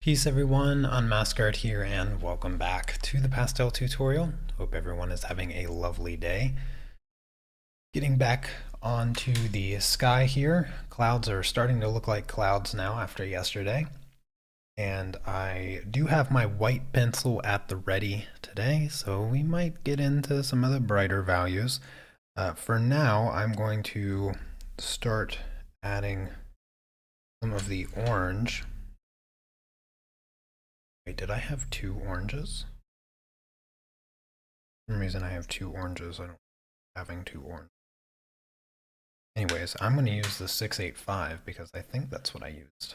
Peace everyone, Unmask here and welcome back to the Pastel tutorial. Hope everyone is having a lovely day. Getting back onto the sky here, clouds are starting to look like clouds now after yesterday. And I do have my white pencil at the ready today, so we might get into some of the brighter values. For now, I'm going to start adding some of the orange. Wait, did I have two oranges? For some reason I have two oranges. I don't having two orange. Anyways, I'm going to use the 685 because I think that's what I used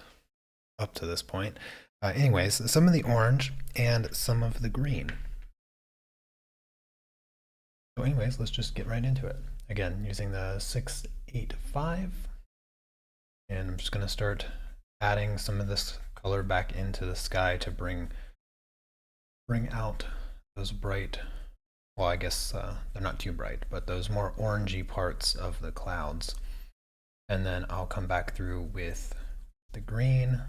up to this point. Anyways, some of the orange and some of the green. So anyways, let's just get right into it. Again, using the 685. And I'm just going to start adding some of this color back into the sky to bring out those bright, well, I guess they're not too bright, but those more orangey parts of the clouds. And then I'll come back through with the green,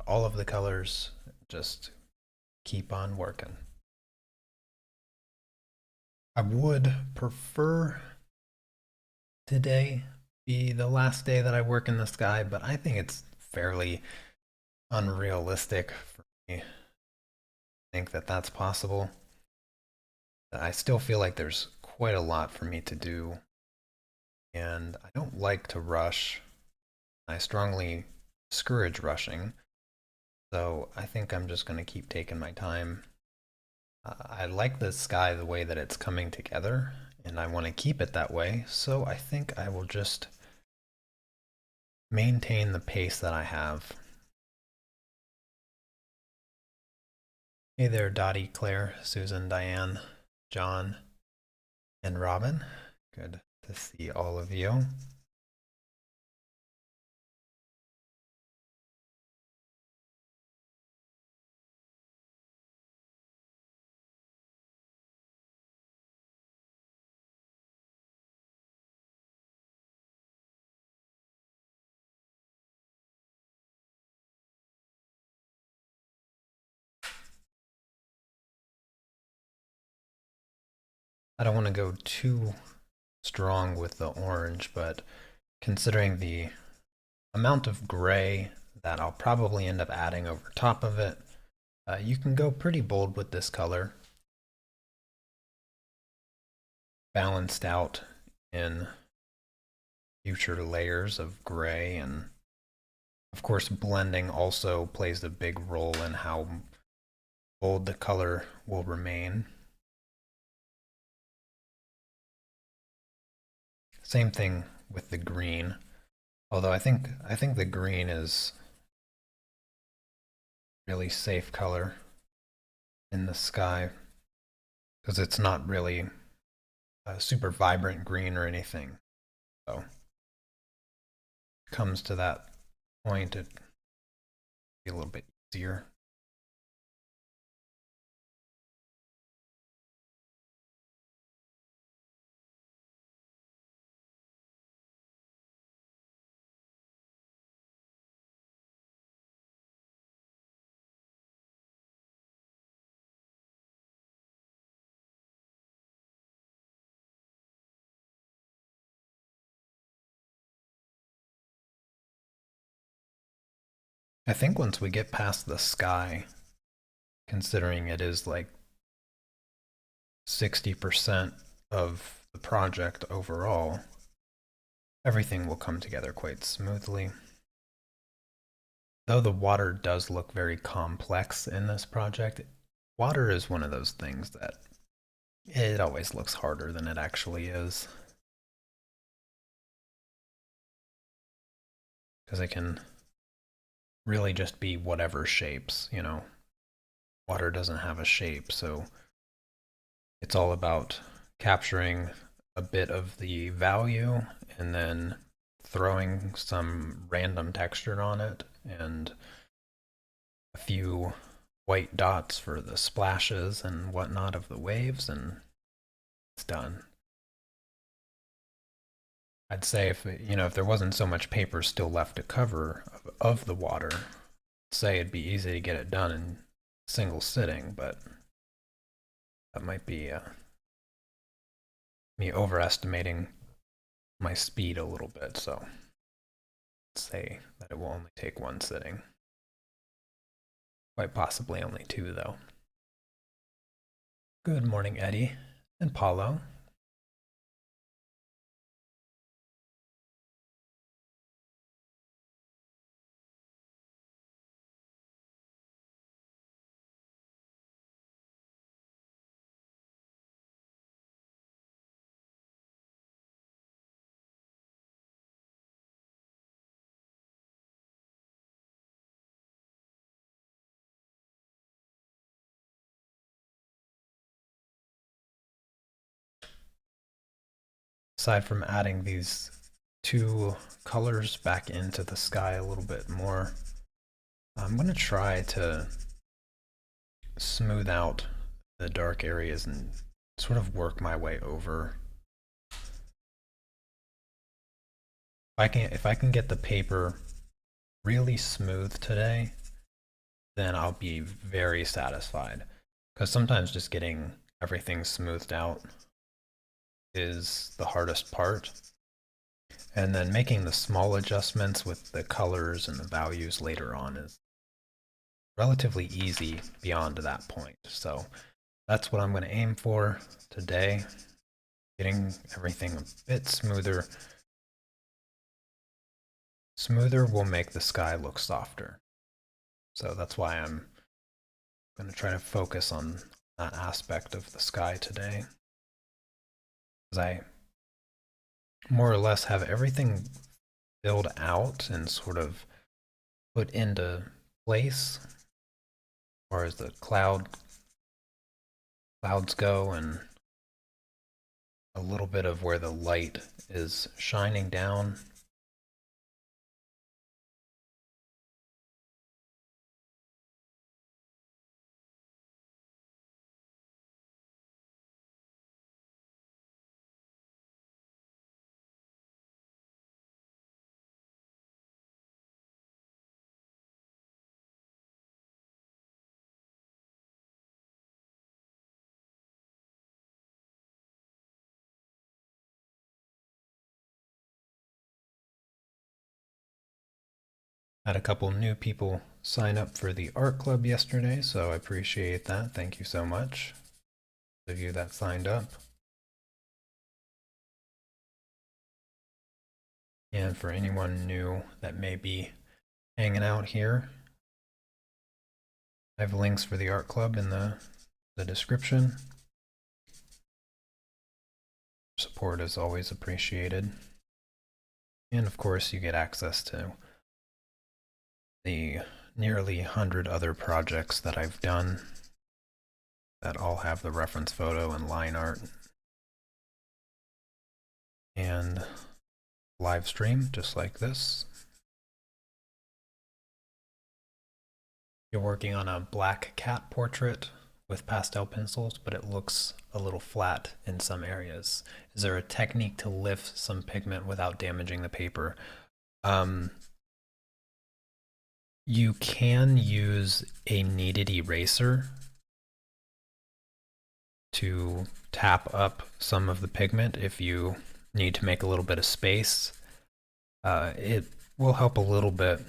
all of the colors, just keep on working. I would prefer today be the last day that I work in the sky, but I think it's fairly unrealistic for me to think that that's possible. I still feel like there's quite a lot for me to do, and I don't like to rush. I strongly discourage rushing, so I think I'm just going to keep taking my time. I like the sky the way that it's coming together, and I want to keep it that way, so I think I will just maintain the pace that I have. Hey there, Dottie, Claire, Susan, Diane, John, and Robin. Good to see all of you. I don't want to go too strong with the orange, but considering the amount of gray that I'll probably end up adding over top of it, you can go pretty bold with this color. Balanced out in future layers of gray, and of course blending also plays a big role in how bold the color will remain. Same thing with the green, although I think the green is really safe color in the sky because it's not really a super vibrant green or anything. So comes to that point, it'd be a little bit easier. I think once we get past the sky, considering it is like 60% of the project overall, everything will come together quite smoothly. Though the water does look very complex in this project, water is one of those things that it always looks harder than it actually is. Because it can really just be whatever shapes, you know. Water doesn't have a shape, so it's all about capturing a bit of the value and then throwing some random texture on it and a few white dots for the splashes and whatnot of the waves, and it's done. I'd say if there wasn't so much paper still left to cover of the water, say it'd be easy to get it done in a single sitting, but that might be me overestimating my speed a little bit. So let's say that it will only take one sitting. Quite possibly only two, though. Good morning, Eddie and Paulo. Aside from adding these two colors back into the sky a little bit more, I'm going to try to smooth out the dark areas and sort of work my way over. If I can get the paper really smooth today, then I'll be very satisfied. Because sometimes just getting everything smoothed out is the hardest part. And then making the small adjustments with the colors and the values later on is relatively easy beyond that point. So that's what I'm going to aim for today, getting everything a bit smoother. Smoother will make the sky look softer. So that's why I'm going to try to focus on that aspect of the sky today. Because I more or less have everything filled out and sort of put into place as far as the clouds go, and a little bit of where the light is shining down. Had a couple new people sign up for the art club yesterday, so I appreciate that. Thank you so much, those of you that signed up. And for anyone new that may be hanging out here, I have links for the art club in the description. Support is always appreciated. And of course, you get access to the nearly 100 other projects that I've done that all have the reference photo and line art and live stream just like this. You're working on a black cat portrait with pastel pencils, but it looks a little flat in some areas. Is there a technique to lift some pigment without damaging the paper? You can use a kneaded eraser to tap up some of the pigment if you need to make a little bit of space. It will help a little bit.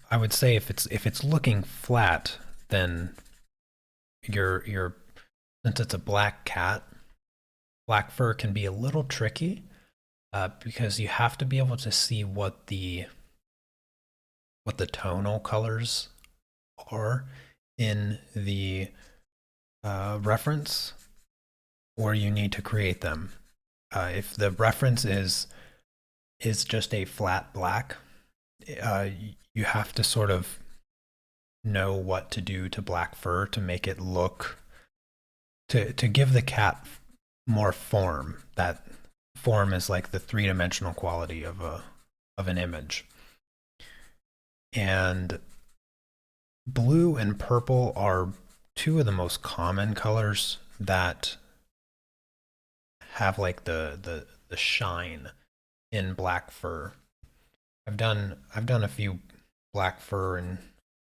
I would say if it's looking flat, then you're since it's a black cat, black fur can be a little tricky because you have to be able to see what the tonal colors are in the reference, or you need to create them. If the reference is just a flat black, you have to sort of know what to do to black fur to make it look, to give the cat more form. That form is like the three-dimensional quality of an image. And blue and purple are two of the most common colors that have like the shine in black fur. I've done a few black fur and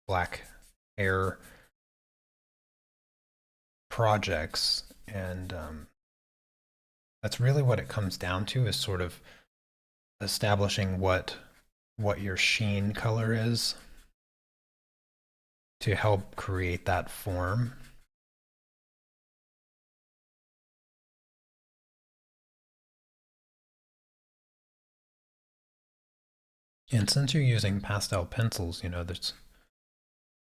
black hair projects, and that's really what it comes down to, is sort of establishing what your sheen color is to help create that form. And since you're using pastel pencils, you know, there's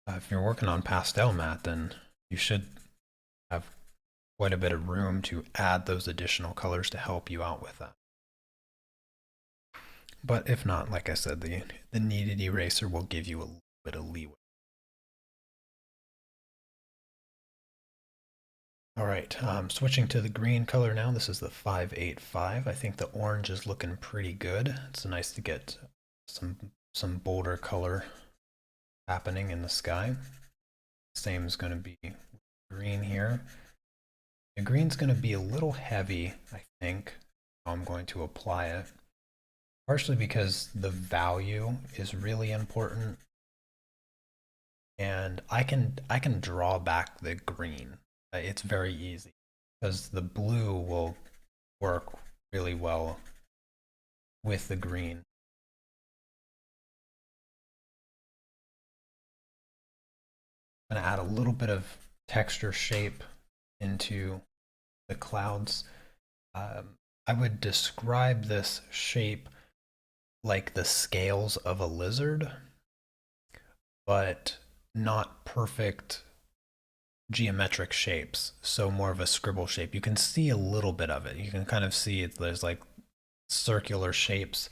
if you're working on pastel mat, then you should have quite a bit of room to add those additional colors to help you out with that. But if not, like I said, the kneaded eraser will give you a little bit of leeway. All right, switching to the green color now. This is the 585. I think the orange is looking pretty good. It's nice to get some bolder color happening in the sky. Same is going to be green here. The green's going to be a little heavy, I think, how I'm going to apply it. Partially because the value is really important, and I can draw back the green. It's very easy because the blue will work really well with the green. I'm going to add a little bit of texture shape into the clouds. I would describe this shape like the scales of a lizard, but not perfect geometric shapes, so more of a scribble shape. You can see a little bit of it. You can kind of see there's like circular shapes,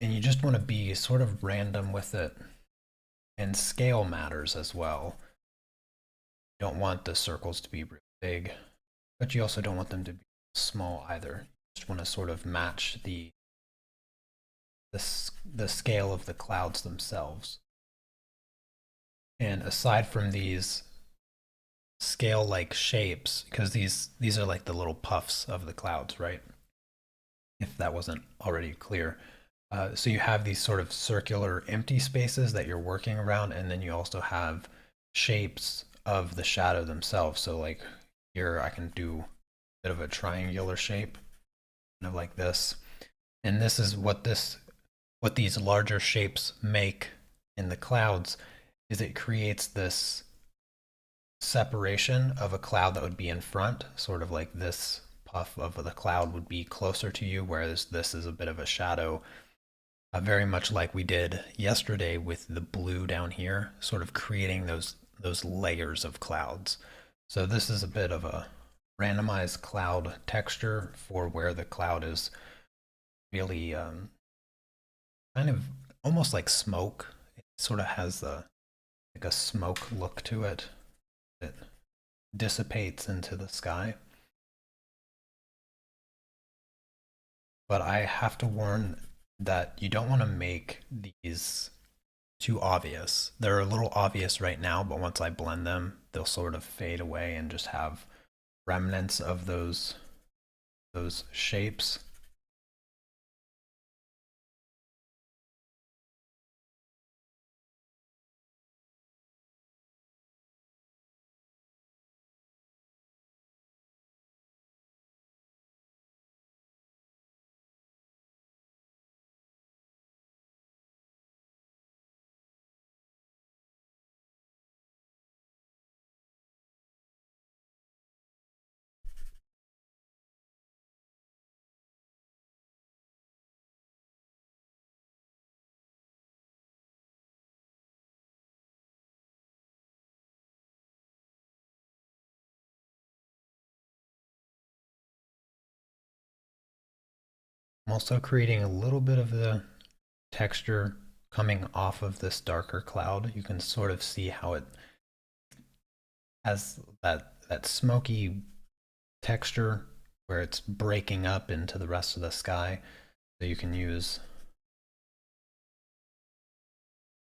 and you just want to be sort of random with it. And scale matters as well. You don't want the circles to be really big, but you also don't want them to be small either. You just want to sort of match the scale of the clouds themselves. And aside from these scale-like shapes, because these are like the little puffs of the clouds, right? If that wasn't already clear. So you have these sort of circular empty spaces that you're working around, and then you also have shapes of the shadow themselves. So like here I can do a bit of a triangular shape, kind of like this. And this is what these larger shapes make in the clouds, is it creates this separation of a cloud that would be in front, sort of like this puff of the cloud would be closer to you, whereas this is a bit of a shadow, very much like we did yesterday with the blue down here, sort of creating those layers of clouds. So this is a bit of a randomized cloud texture for where the cloud is really kind of almost like smoke. It sort of has like a smoke look to it that dissipates into the sky. But I have to warn that you don't want to make these too obvious. They're a little obvious right now, but once I blend them, they'll sort of fade away and just have remnants of those shapes. I'm also creating a little bit of the texture coming off of this darker cloud. You can sort of see how it has that smoky texture where it's breaking up into the rest of the sky. So you can use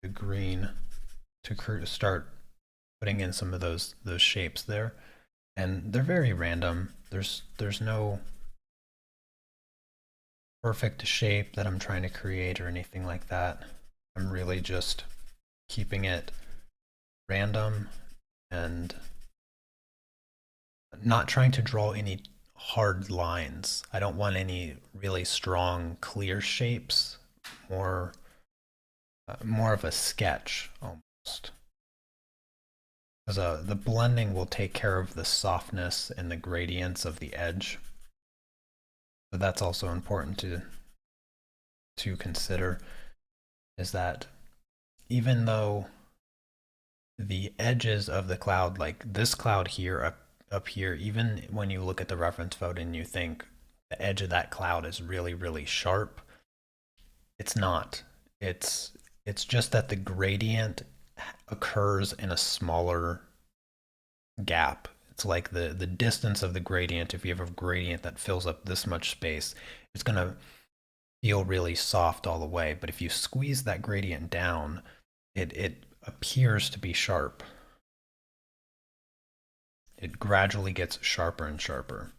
the green to start putting in some of those shapes there. And they're very random. There's no perfect shape that I'm trying to create or anything like that. I'm really just keeping it random and not trying to draw any hard lines. I don't want any really strong, clear shapes. More, more of a sketch almost. Because the blending will take care of the softness and the gradients of the edge. So that's also important to consider, is that even though the edges of the cloud, like this cloud here up here, even when you look at the reference photo and you think the edge of that cloud is really, really sharp, it's not. It's just that the gradient occurs in a smaller gap. It's like the distance of the gradient. If you have a gradient that fills up this much space, it's going to feel really soft all the way. But if you squeeze that gradient down, it appears to be sharp. It gradually gets sharper and sharper.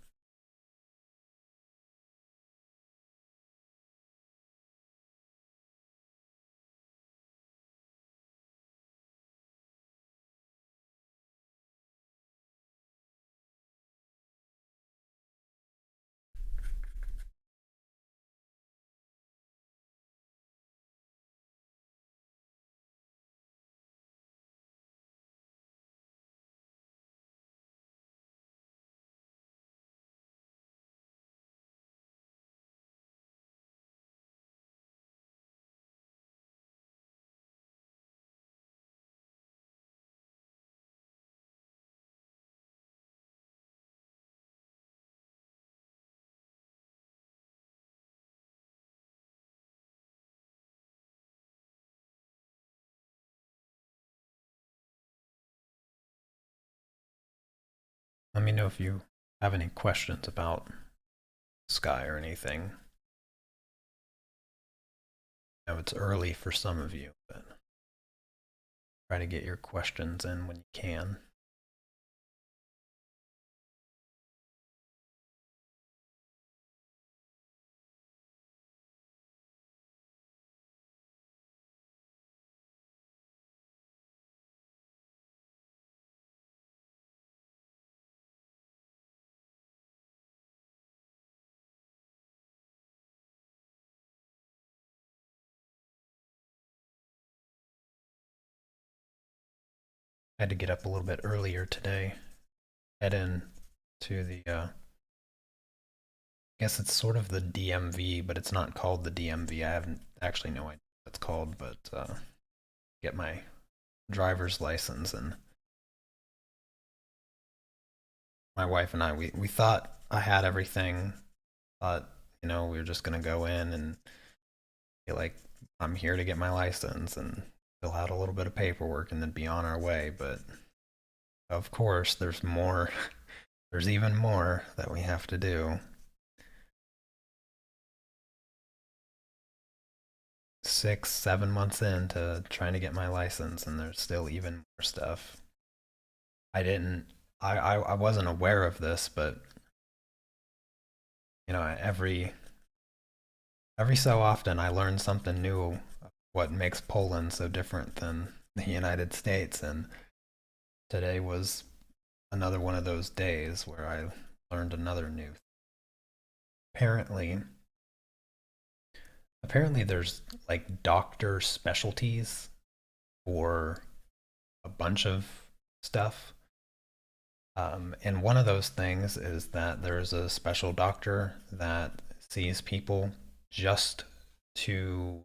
Let me know if you have any questions about Sky or anything. I know it's early for some of you, but try to get your questions in when you can. I had to get up a little bit earlier today, head in to the, I guess it's sort of the DMV, but it's not called the DMV. I haven't actually no idea what it's called, but get my driver's license. And my wife and we thought I had everything. Thought, we were just going to go in and be like, I'm here to get my license and fill out a little bit of paperwork and then be on our way. But of course, there's more. There's even more that we have to do. 6, 7 months into trying to get my license, and there's still even more stuff. I didn't, I wasn't aware of this, but every so often I learn something new of what makes Poland so different than the United States, and today was another one of those days where I learned another new. Apparently, apparently there's like doctor specialties for a bunch of stuff. And one of those things is that there's a special doctor that sees people just to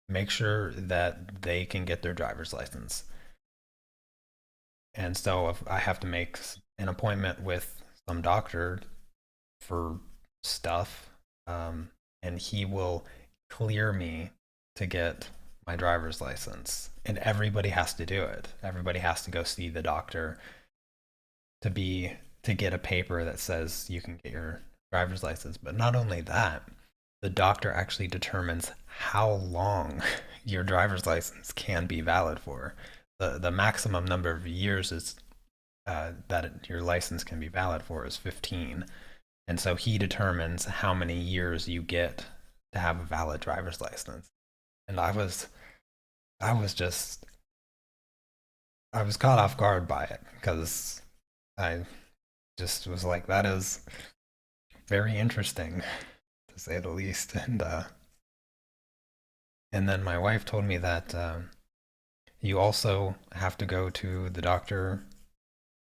make sure that they can get their driver's license. And so if I have to make an appointment with some doctor for stuff, and he will clear me to get my driver's license. And everybody has to do it. Everybody has to go see the doctor to get a paper that says you can get your driver's license. But not only that, the doctor actually determines how long your driver's license can be valid for. The maximum number of years is that your license can be valid for is 15. And so he determines how many years you get to have a valid driver's license. And I was just I was caught off guard by it because I just was like, that is very interesting to say the least. And then my wife told me that you also have to go to the doctor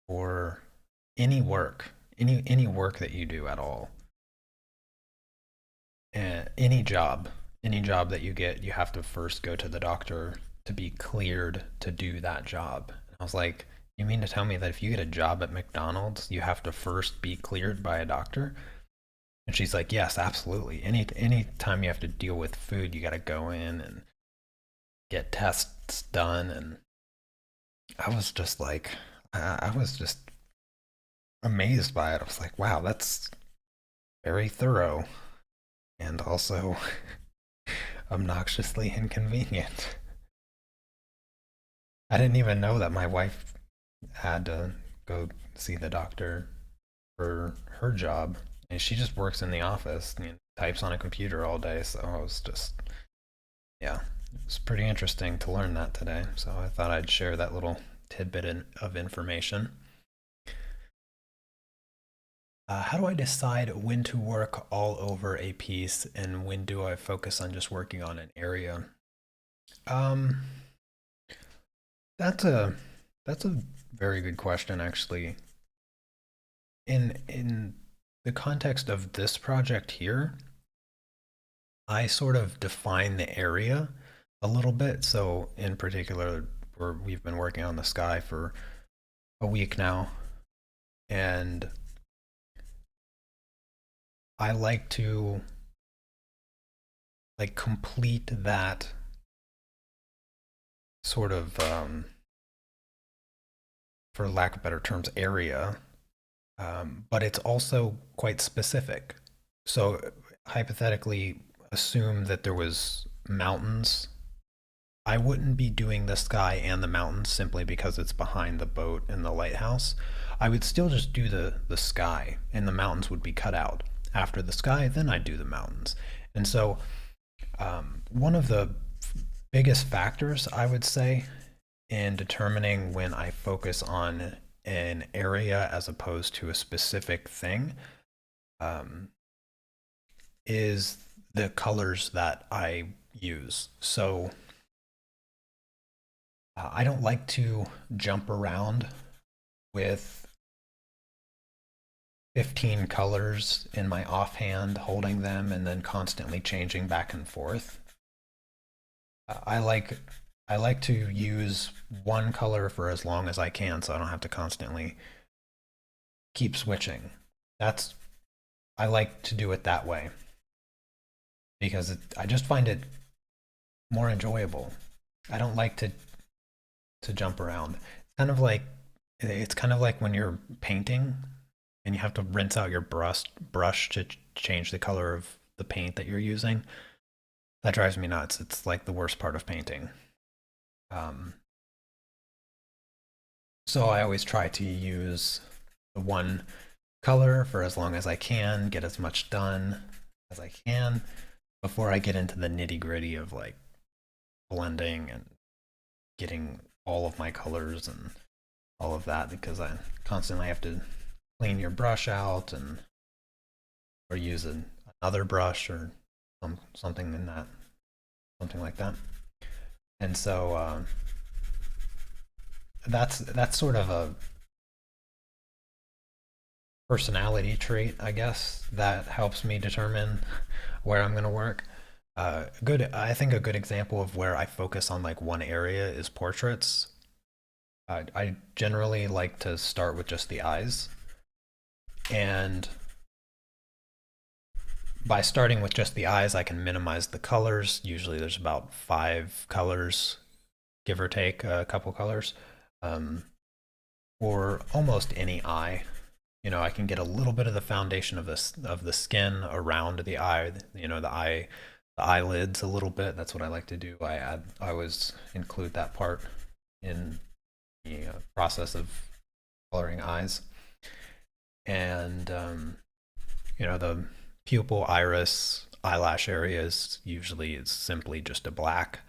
for any work, any work that you do at all, and any job that you get, you have to first go to the doctor to be cleared to do that job. I was like, you mean to tell me that if you get a job at McDonald's, you have to first be cleared by a doctor? And she's like, yes, absolutely. Any time you have to deal with food, you got to go in and get tests done. And I was just like, I was just amazed by it. I was like, wow, that's very thorough and also obnoxiously inconvenient. I didn't even know that my wife had to go see the doctor for her job. And she just works in the office and types on a computer all day. So I was just, yeah, it was pretty interesting to learn that today. So I thought I'd share that little tidbit of information. How do I decide when to work all over a piece and when do I focus on just working on an area? Um, that's a that's a very good question, actually. In the context of this project here, I sort of define the area a little bit. So in particular, we've been working on the sky for a week now, and I like to like complete that sort of for lack of better terms, area, but it's also quite specific. So hypothetically, assume that there was mountains. I wouldn't be doing the sky and the mountains simply because it's behind the boat and the lighthouse. I would still just do the sky, and the mountains would be cut out. After the sky, then I'd do the mountains. And so, one of the biggest factors I would say in determining when I focus on an area as opposed to a specific thing um, is the colors that I use. So I don't like to jump around with 15 colors in my offhand, holding them and then constantly changing back and forth. I like I like to use one color for as long as I can so I don't have to constantly keep switching. That's I like to do it that way because I just find it more enjoyable. I don't like to jump around. It's kind of like when you're painting and you have to rinse out your brush to change the color of the paint that you're using. That drives me nuts. It's like the worst part of painting. Um, so I always try to use the one color for as long as I can, get as much done as I can before I get into the nitty gritty of like blending and getting all of my colors and all of that because I constantly have to clean your brush out and or use another brush or something in that something like that. And so that's sort of a personality trait, I guess, that helps me determine where I'm going to work. I think a good example of where I focus on like one area is portraits. I generally like to start with just the eyes, and by starting with just the eyes, I can minimize the colors. Usually, there's about 5 colors, give or take a couple colors, um, or almost any eye. I can get a little bit of the foundation of the skin around the eye. The eyelids a little bit. That's what I like to do. I always include that part in the process of coloring eyes, and the pupil, iris, eyelash areas usually it's simply just a black.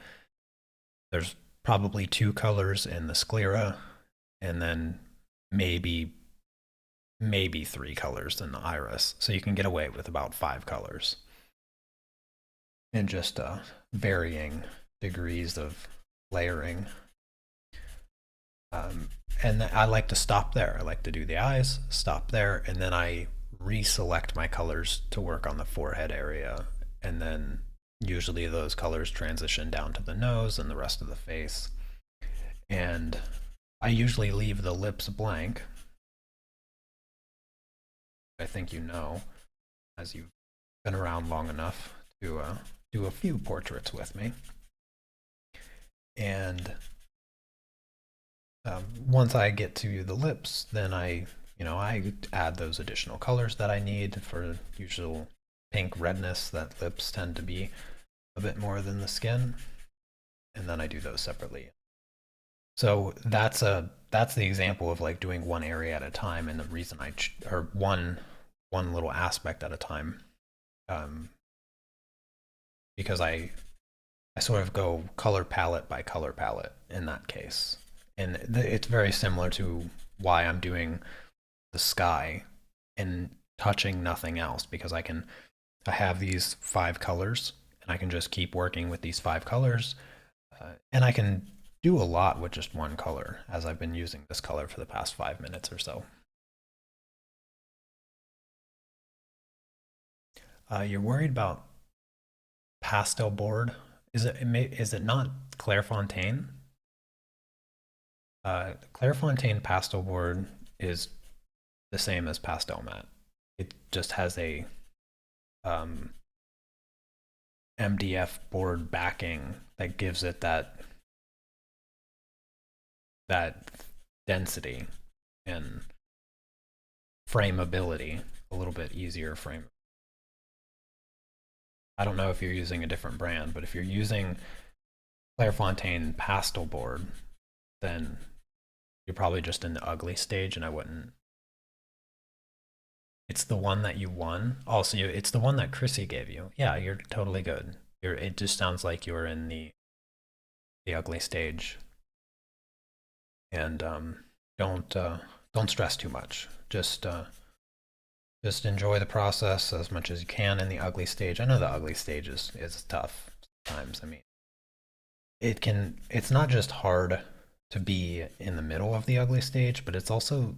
There's probably two colors in the sclera, and then maybe three colors in the iris. So you can get away with about five colors, and just varying degrees of layering. And I like to stop there. I like to do the eyes, stop there, and then I reselect my colors to work on the forehead area. And then usually those colors transition down to the nose and the rest of the face. And I usually leave the lips blank. I think you know, as you've been around long enough to do a few portraits with me. And once I get to the lips, then I add those additional colors that I need for usual pink redness that lips tend to be a bit more than the skin, and then I do those separately. So that's the example of like doing one area at a time, and the reason or one little aspect at a time, because I sort of go color palette by color palette in that case. And it's very similar to why I'm doing the sky and touching nothing else, because I have these five colors and I can just keep working with these five colors, and I can do a lot with just one color, as I've been using this color for the past 5 minutes or so. You're worried about pastel board? Is it not Clairefontaine? Clairefontaine pastel board is the same as pastel matte. It just has a MDF board backing that gives it that density and frameability, a little bit easier frame. I don't know if you're using a different brand, but if you're using Clairefontaine pastel board, then you're probably just in the ugly stage, and I wouldn't. It's the one that you won. Also, it's the one that Chrissy gave you. Yeah, you're totally good. It just sounds like you're in the ugly stage. And don't stress too much. Just enjoy the process as much as you can in the ugly stage. I know the ugly stage is tough sometimes. I mean, it's not just hard to be in the middle of the ugly stage, but it also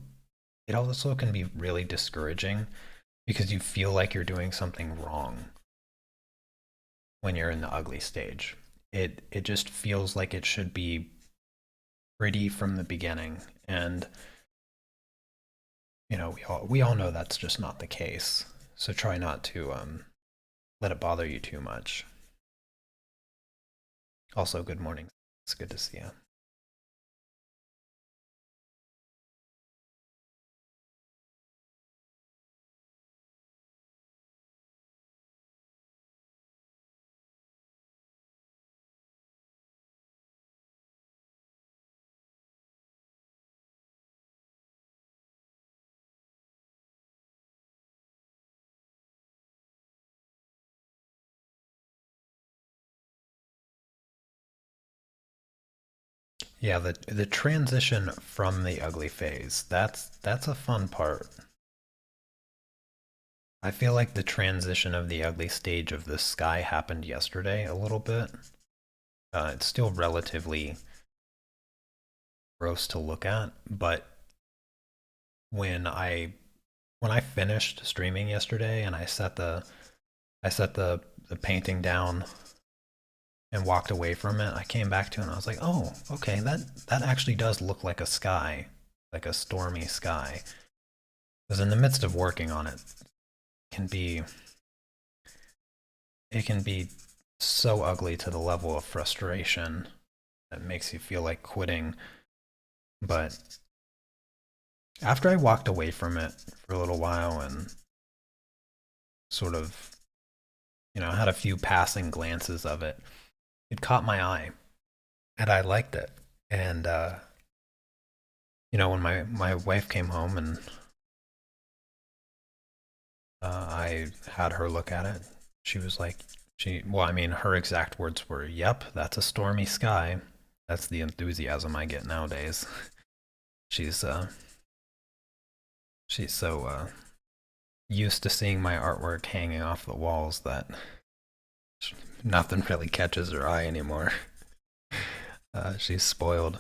can be really discouraging, because you feel like you're doing something wrong when you're in the ugly stage. It just feels like it should be pretty from the beginning, and we all know that's just not the case. So try not to let it bother you too much. Also, good morning. It's good to see you. Yeah, the transition from the ugly phase, that's a fun part. I feel like the transition of the ugly stage of the sky happened yesterday a little bit. It's still relatively gross to look at, but when I finished streaming yesterday and I set the painting down and walked away from it, I came back to it and I was like, oh, okay, that actually does look like a sky, like a stormy sky. Because in the midst of working on it, it can be so ugly to the level of frustration that makes you feel like quitting. But after I walked away from it for a little while and sort of, had a few passing glances of it, it caught my eye and I liked it. And, when my wife came home and I had her look at it, she was like, her exact words were, "Yep, that's a stormy sky." That's the enthusiasm I get nowadays. She's she's so used to seeing my artwork hanging off the walls that nothing really catches her eye anymore. She's spoiled.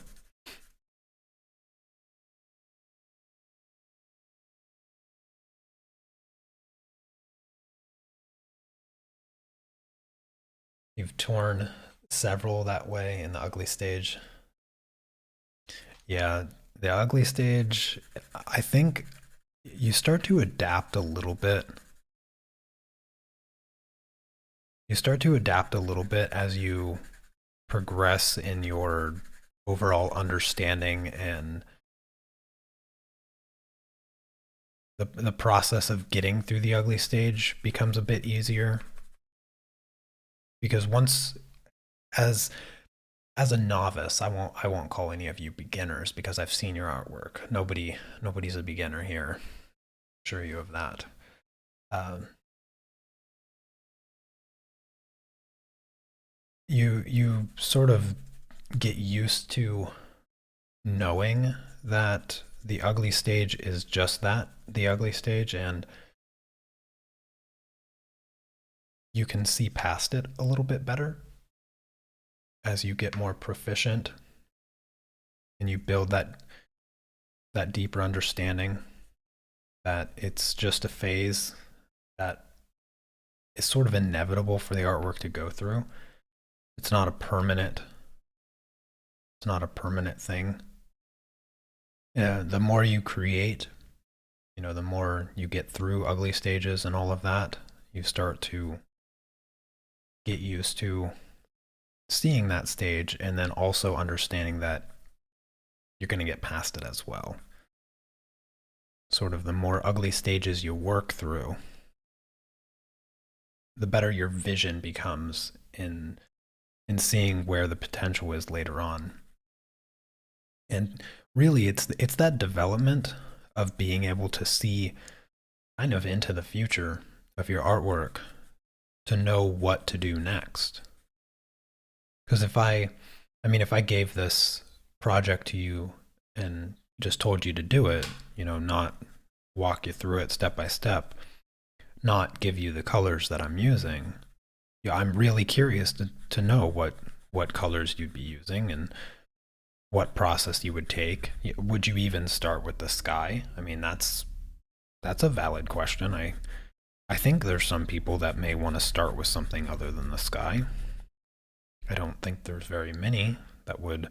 You've torn several that way in the ugly stage. Yeah, the ugly stage, I think you start to adapt a little bit. You start to adapt a little bit as you progress in your overall understanding, and the process of getting through the ugly stage becomes a bit easier because once as as a novice, I won't call any of you beginners because I've seen your artwork. Nobody's a beginner here. I'm sure you of that. Um, you sort of get used to knowing that the ugly stage is just that, the ugly stage, and you can see past it a little bit better as you get more proficient and you build that deeper understanding that it's just a phase that is sort of inevitable for the artwork to go through. It's not a permanent it's not a permanent thing. The more you create, the more you get through ugly stages and all of that, you start to get used to seeing that stage and then also understanding that you're going to get past it as well. Sort of the more ugly stages you work through, the better your vision becomes in seeing where the potential is later on. And really it's that development of being able to see kind of into the future of your artwork to know what to do next. Because if I gave this project to you and just told you to do it, not walk you through it step by step, not give you the colors that I'm using, yeah, I'm really curious to know what colors you'd be using and what process you would take. Would you even start with the sky? I mean, that's a valid question. I think there's some people that may want to start with something other than the sky. I don't think there's very many that would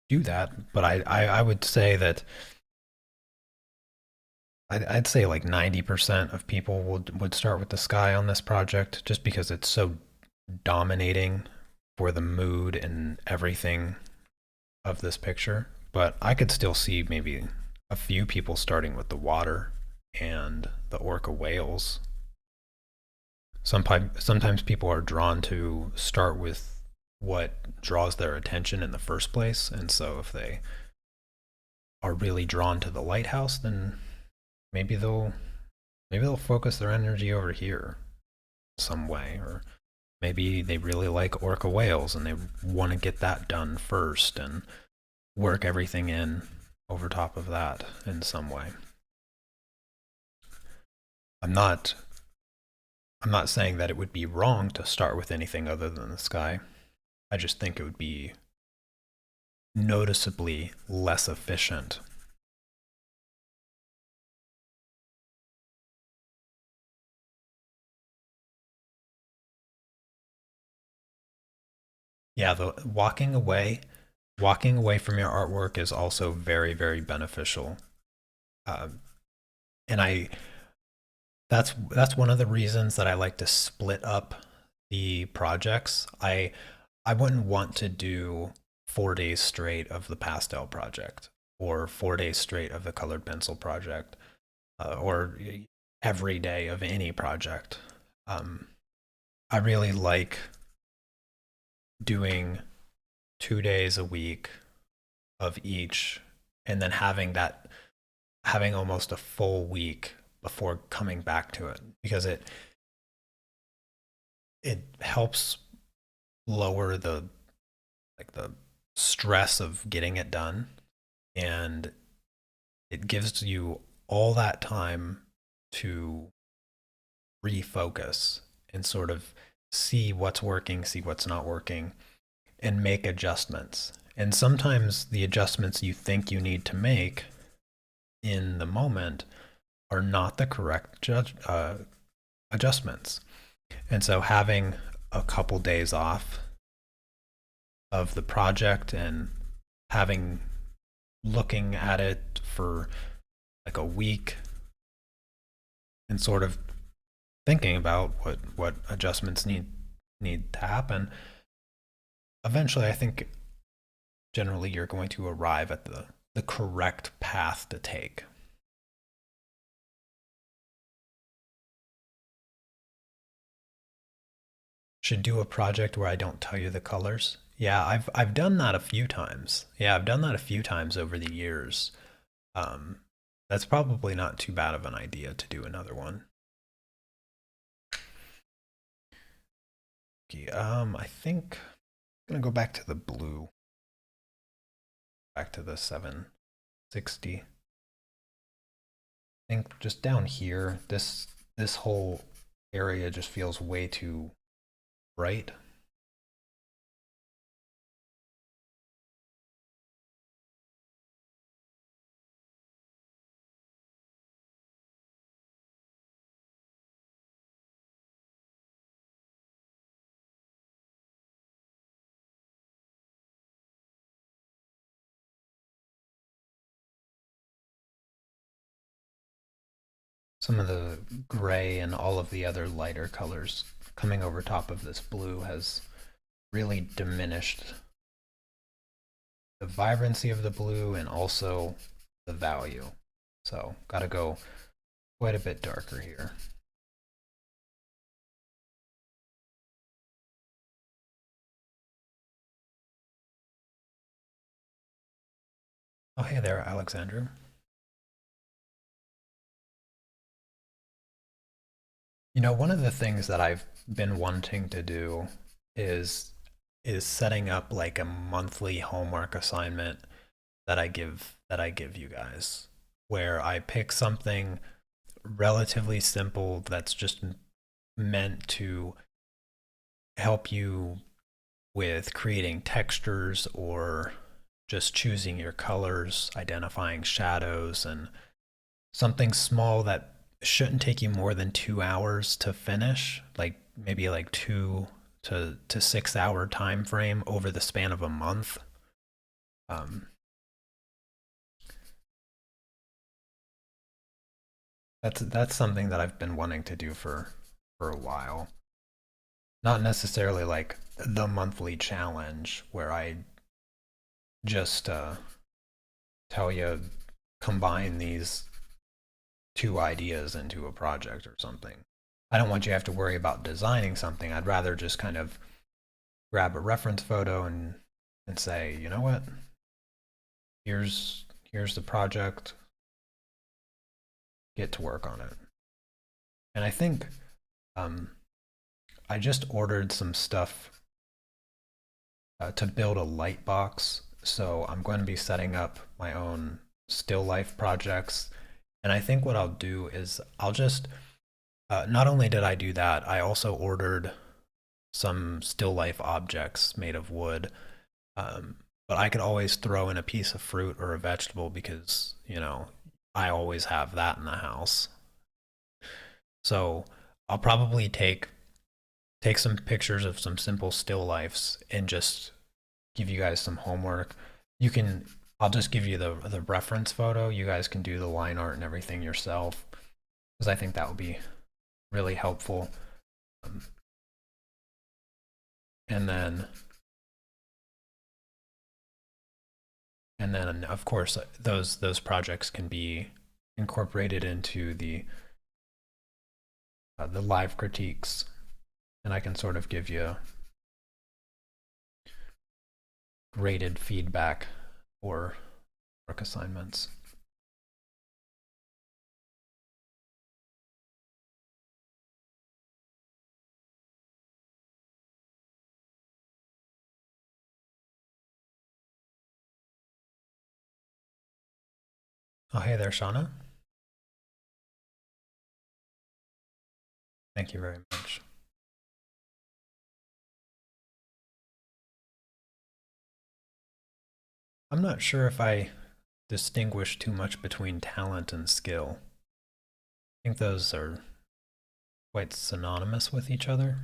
do that, but I would say that I'd say like 90% of people would start with the sky on this project just because it's so dominating for the mood and everything of this picture. But I could still see maybe a few people starting with the water and the orca whales. Sometimes people are drawn to start with what draws their attention in the first place, and so if they are really drawn to the lighthouse, then maybe they'll focus their energy over here some way, or maybe they really like orca whales and they want to get that done first and work everything in over top of that in some way. I'm not I'm not saying that it would be wrong to start with anything other than the sky. I just think it would be noticeably less efficient. Yeah, the walking away from your artwork is also very, very beneficial. Uh, and that's one of the reasons that I like to split up the projects. I wouldn't want to do 4 days straight of the pastel project or 4 days straight of the colored pencil project, or every day of any project. Um, I really like doing 2 days a week of each and then having almost a full week before coming back to it because it helps lower like the stress of getting it done, and it gives you all that time to refocus and sort of see what's working, see what's not working, and make adjustments. And sometimes the adjustments you think you need to make in the moment are not the correct adjustments. And so having a couple days off of the project and having looking at it for like a week and sort of thinking about what adjustments need to happen, eventually I think generally you're going to arrive at the correct path to take. Should do a project where I don't tell you the colors. Yeah, I've done that a few times. Yeah, I've done that a few times over the years. Um, that's probably not too bad of an idea to do another one. Okay, I think I'm gonna go back to the blue, back to the 760. I think just down here, this whole area just feels way too bright. Some of the gray and all of the other lighter colors coming over top of this blue has really diminished the vibrancy of the blue and also the value. So gotta go quite a bit darker here. Oh, hey there, Alexandra. You know, one of the things that I've been wanting to do is is setting up like a monthly homework assignment that I give you guys, where I pick something relatively simple that's just meant to help you with creating textures or just choosing your colors, identifying shadows, and something small that shouldn't take you more than 2 hours to finish, like maybe like 2 to 6 hour time frame over the span of a month. Um, that's something that I've been wanting to do for a while. Not necessarily like the monthly challenge where I just tell you combine these two ideas into a project or something. I don't want you to have to worry about designing something. I'd rather just kind of grab a reference photo and say, you know what? Here's the project. Get to work on it. And I think um, I just ordered some stuff to build a light box. So I'm going to be setting up my own still life projects. And I think what I'll do is I'll just, not only did I do that, I also ordered some still life objects made of wood. Um, but I could always throw in a piece of fruit or a vegetable because, I always have that in the house. So I'll probably take some pictures of some simple still lifes and just give you guys some homework. You can I'll just give you the reference photo. You guys can do the line art and everything yourself because I think that would be really helpful. Um, and then of course those projects can be incorporated into the live critiques, and I can sort of give you graded feedback or work assignments. Oh, hey there, Shauna. Thank you very much. I'm not sure if I distinguish too much between talent and skill. I think those are quite synonymous with each other.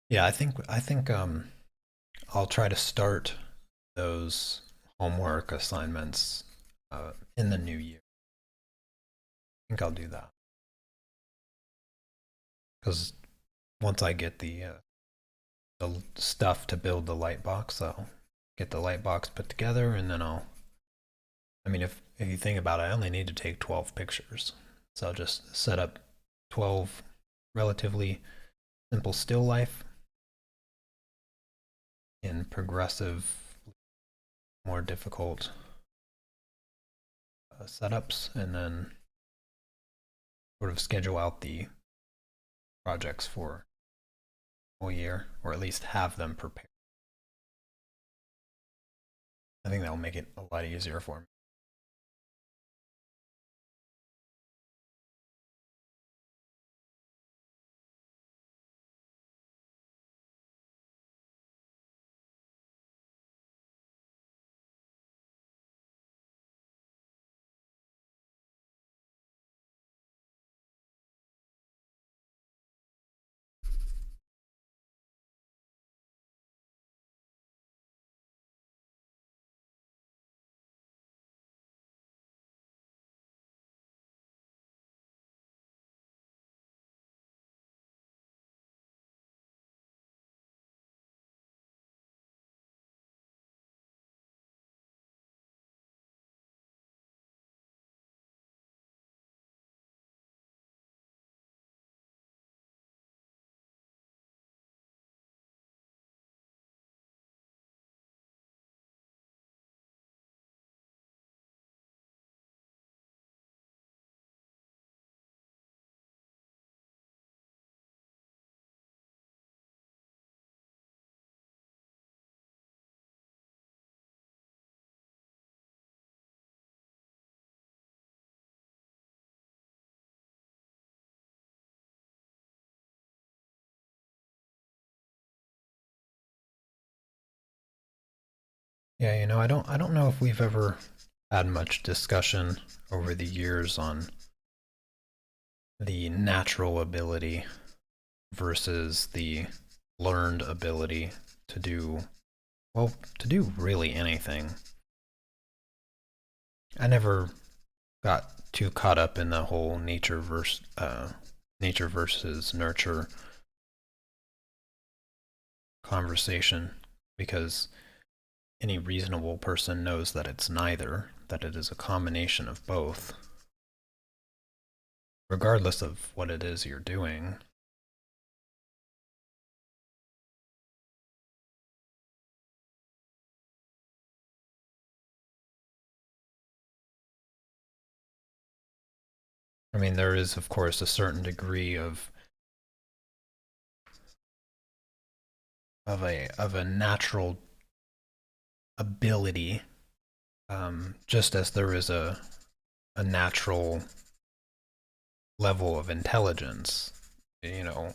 Yeah, I think I'll try to start those homework assignments in the new year. I think I'll do that because once I get the stuff to build the light box, I'll get the light box put together, and then I'll. I mean, if you think about it, I only need to take 12 pictures, so I'll just set up 12 relatively simple still life in progressive, more difficult setups, and then sort of schedule out the projects for a whole year, or at least have them prepared. I think that will make it a lot easier for me. Yeah, I don't know if we've ever had much discussion over the years on the natural ability versus the learned ability to do, well, to do really anything. I never got too caught up in the whole nature versus nurture conversation because any reasonable person knows that it's neither, that it is a combination of both, regardless of what it is you're doing. I mean, there is, of course, a certain degree of a natural ability, just as there is a natural level of intelligence. You know,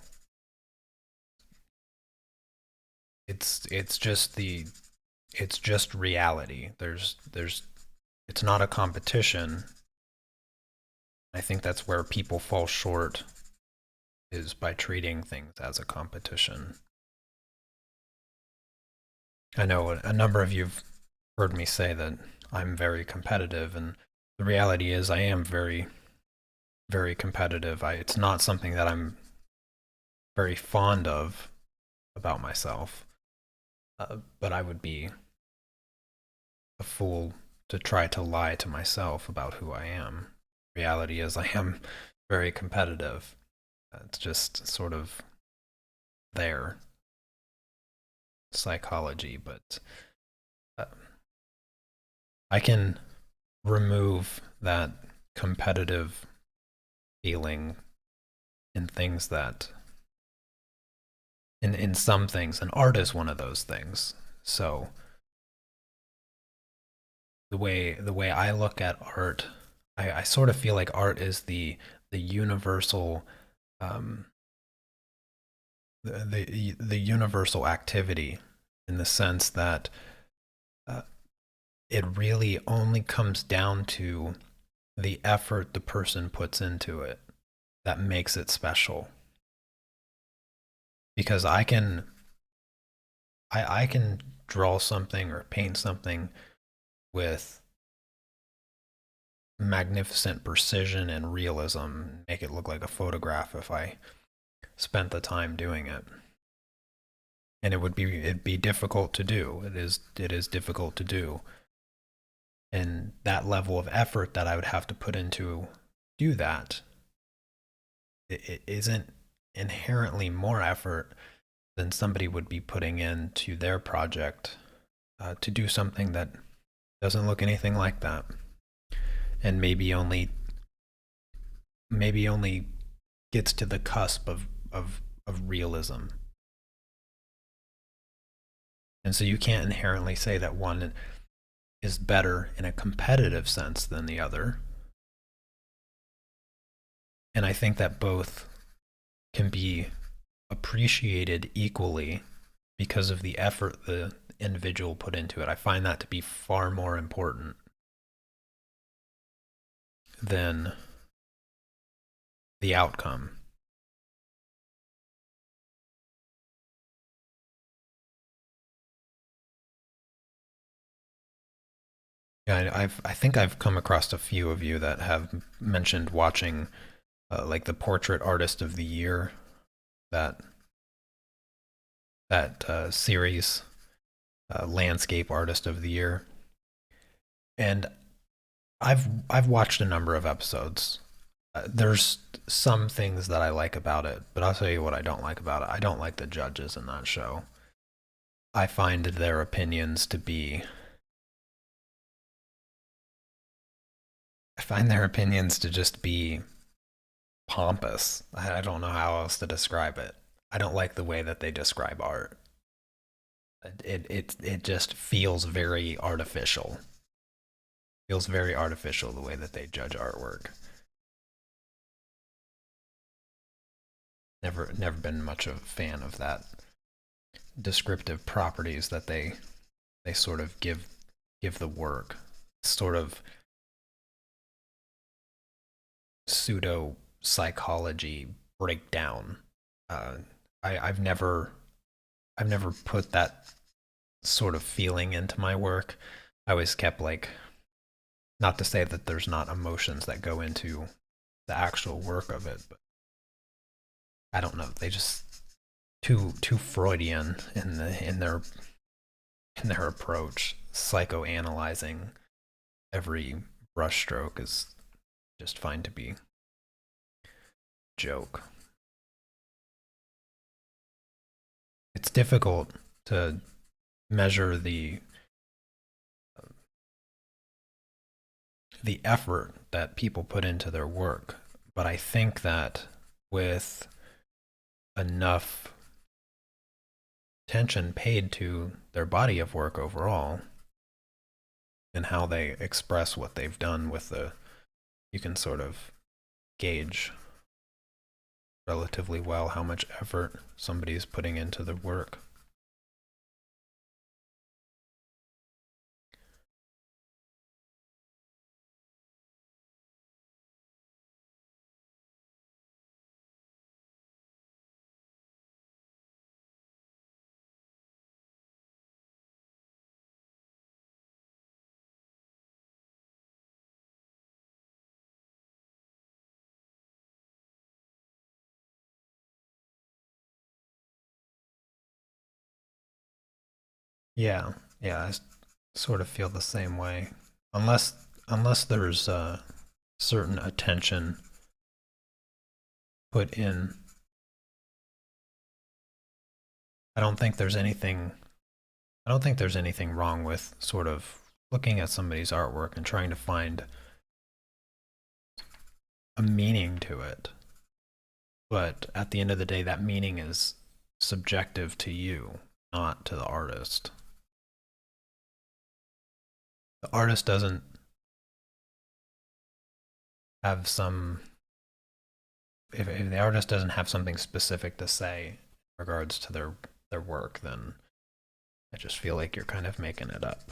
it's just it's just reality. It's not a competition. I think that's where people fall short is by treating things as a competition. I know a number of you've heard me say that I'm very competitive, and the reality is I am very, very competitive. It's not something that I'm very fond of about myself, but I would be a fool to try to lie to myself about who I am. Reality is I am very competitive. It's just sort of there, psychology, but uh, I can remove that competitive feeling in things that in some things, and art is one of those things. So the way I look at art, I sort of feel like art is the universal um, the universal activity, in the sense that uh, it really only comes down to the effort the person puts into it that makes it special. Because I can draw something or paint something with magnificent precision and realism, make it look like a photograph if I spent the time doing it. And it'd be difficult to do. It is difficult to do. And that level of effort that I would have to put into do that, it isn't inherently more effort than somebody would be putting into their project to do something that doesn't look anything like that, and maybe only gets to the cusp of realism. And so you can't inherently say that one is better in a competitive sense than the other. And I think that both can be appreciated equally because of the effort the individual put into it. I find that to be far more important than the outcome. Yeah, I think I've come across a few of you that have mentioned watching like the portrait artist of the year, that series, landscape artist of the year, and I've watched a number of episodes. There's some things that I like about it, but I'll tell you what I don't like about it. I don't like the judges in that show. I find their opinions to be I find their opinions to just be pompous. I don't know how else to describe it. I don't like the way that they describe art. It just feels very artificial. Feels very artificial the way that they judge artwork. Never been much of a fan of that descriptive properties that they sort of give the work. Sort of pseudo psychology breakdown. Uh, I've never put that sort of feeling into my work. I always kept like, not to say that there's not emotions that go into the actual work of it, but I don't know. They just too Freudian in their approach. Psychoanalyzing every brushstroke is just fine to be joke. It's difficult to measure the effort that people put into their work, but I think that with enough attention paid to their body of work overall and how they express what they've done with you can sort of gauge relatively well how much effort somebody is putting into the work. Yeah, yeah, sort of feel the same way. unless unless there's certain attention put in, I don't think there's anything I don't think there's anything wrong with sort of looking at somebody's artwork and trying to find a meaning to it. But at the end of the day, that meaning is subjective to you, not to the artist. The artist doesn't have some, if the artist doesn't have something specific to say in regards to their work, then I just feel like you're kind of making it up.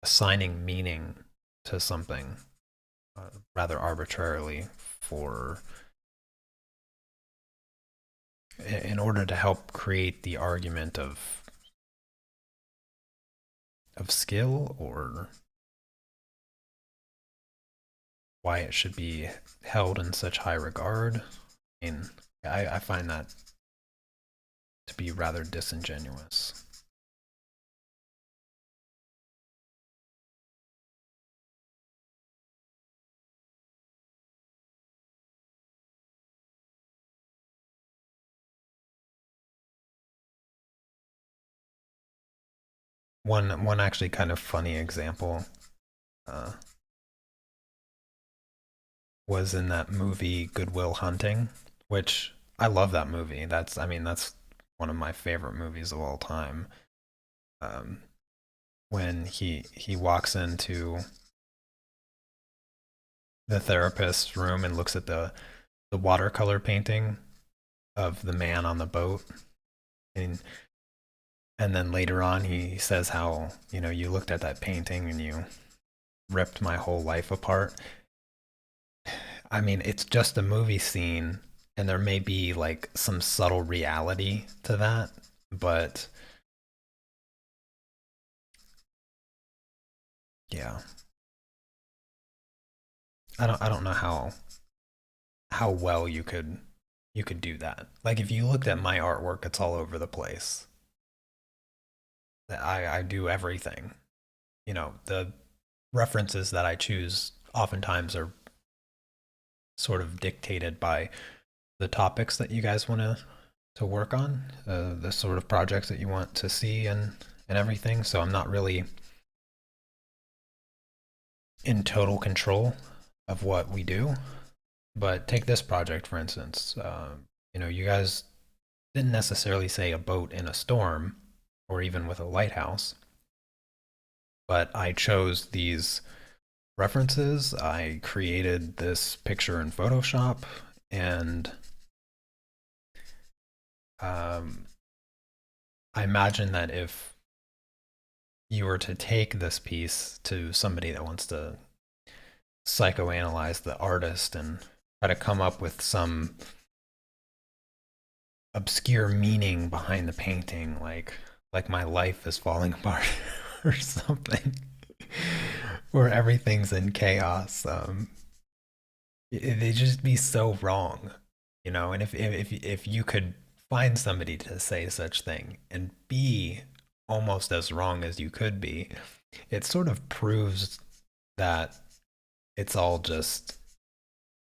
Assigning meaning to something rather arbitrarily for in order to help create the argument of skill or why it should be held in such high regard. I mean, I find that to be rather disingenuous. One actually kind of funny example uh, was in that movie Good Will Hunting, which I love that movie. That's I mean that's one of my favorite movies of all time. Um, when he walks into the therapist's room and looks at the watercolor painting of the man on the boat, and and then later on he says how, you know, you looked at that painting and you ripped my whole life apart. I mean, it's just a movie scene, and there may be like some subtle reality to that, but yeah, I don't know how well you could do that. Like if you looked at my artwork, it's all over the place. I do everything. You know, the references that I choose oftentimes are sort of dictated by the topics that you guys want to work on, the sort of projects that you want to see and everything. So I'm not really in total control of what we do. But take this project for instance. You know, you guys didn't necessarily say a boat in a storm or even with a lighthouse, but I chose these references. I created this picture in Photoshop, and um, I imagine that if you were to take this piece to somebody that wants to psychoanalyze the artist and try to come up with some obscure meaning behind the painting, like my life is falling apart or something, or everything's in chaos. They just be so wrong, you know. And if you could find somebody to say such thing and be almost as wrong as you could be, it sort of proves that it's all just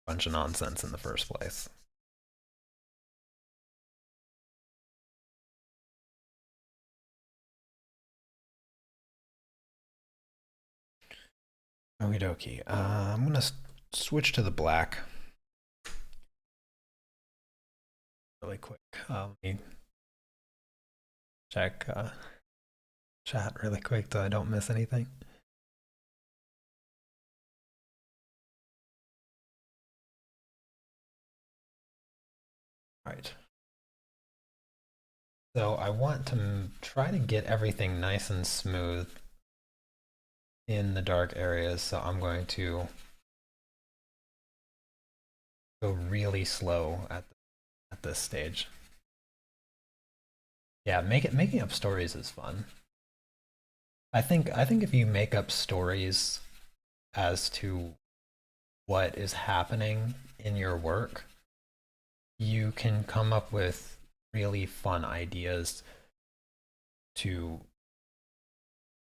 a bunch of nonsense in the first place. Okie dokie. I'm gonna switch to the black really quick. Let me check chat really quick so I don't miss anything. All right. So I want to try to get everything nice and smooth in the dark areas. So I'm going to go really slow at this stage. Yeah, making up stories is fun. I think if you make up stories as to what is happening in your work, you can come up with really fun ideas to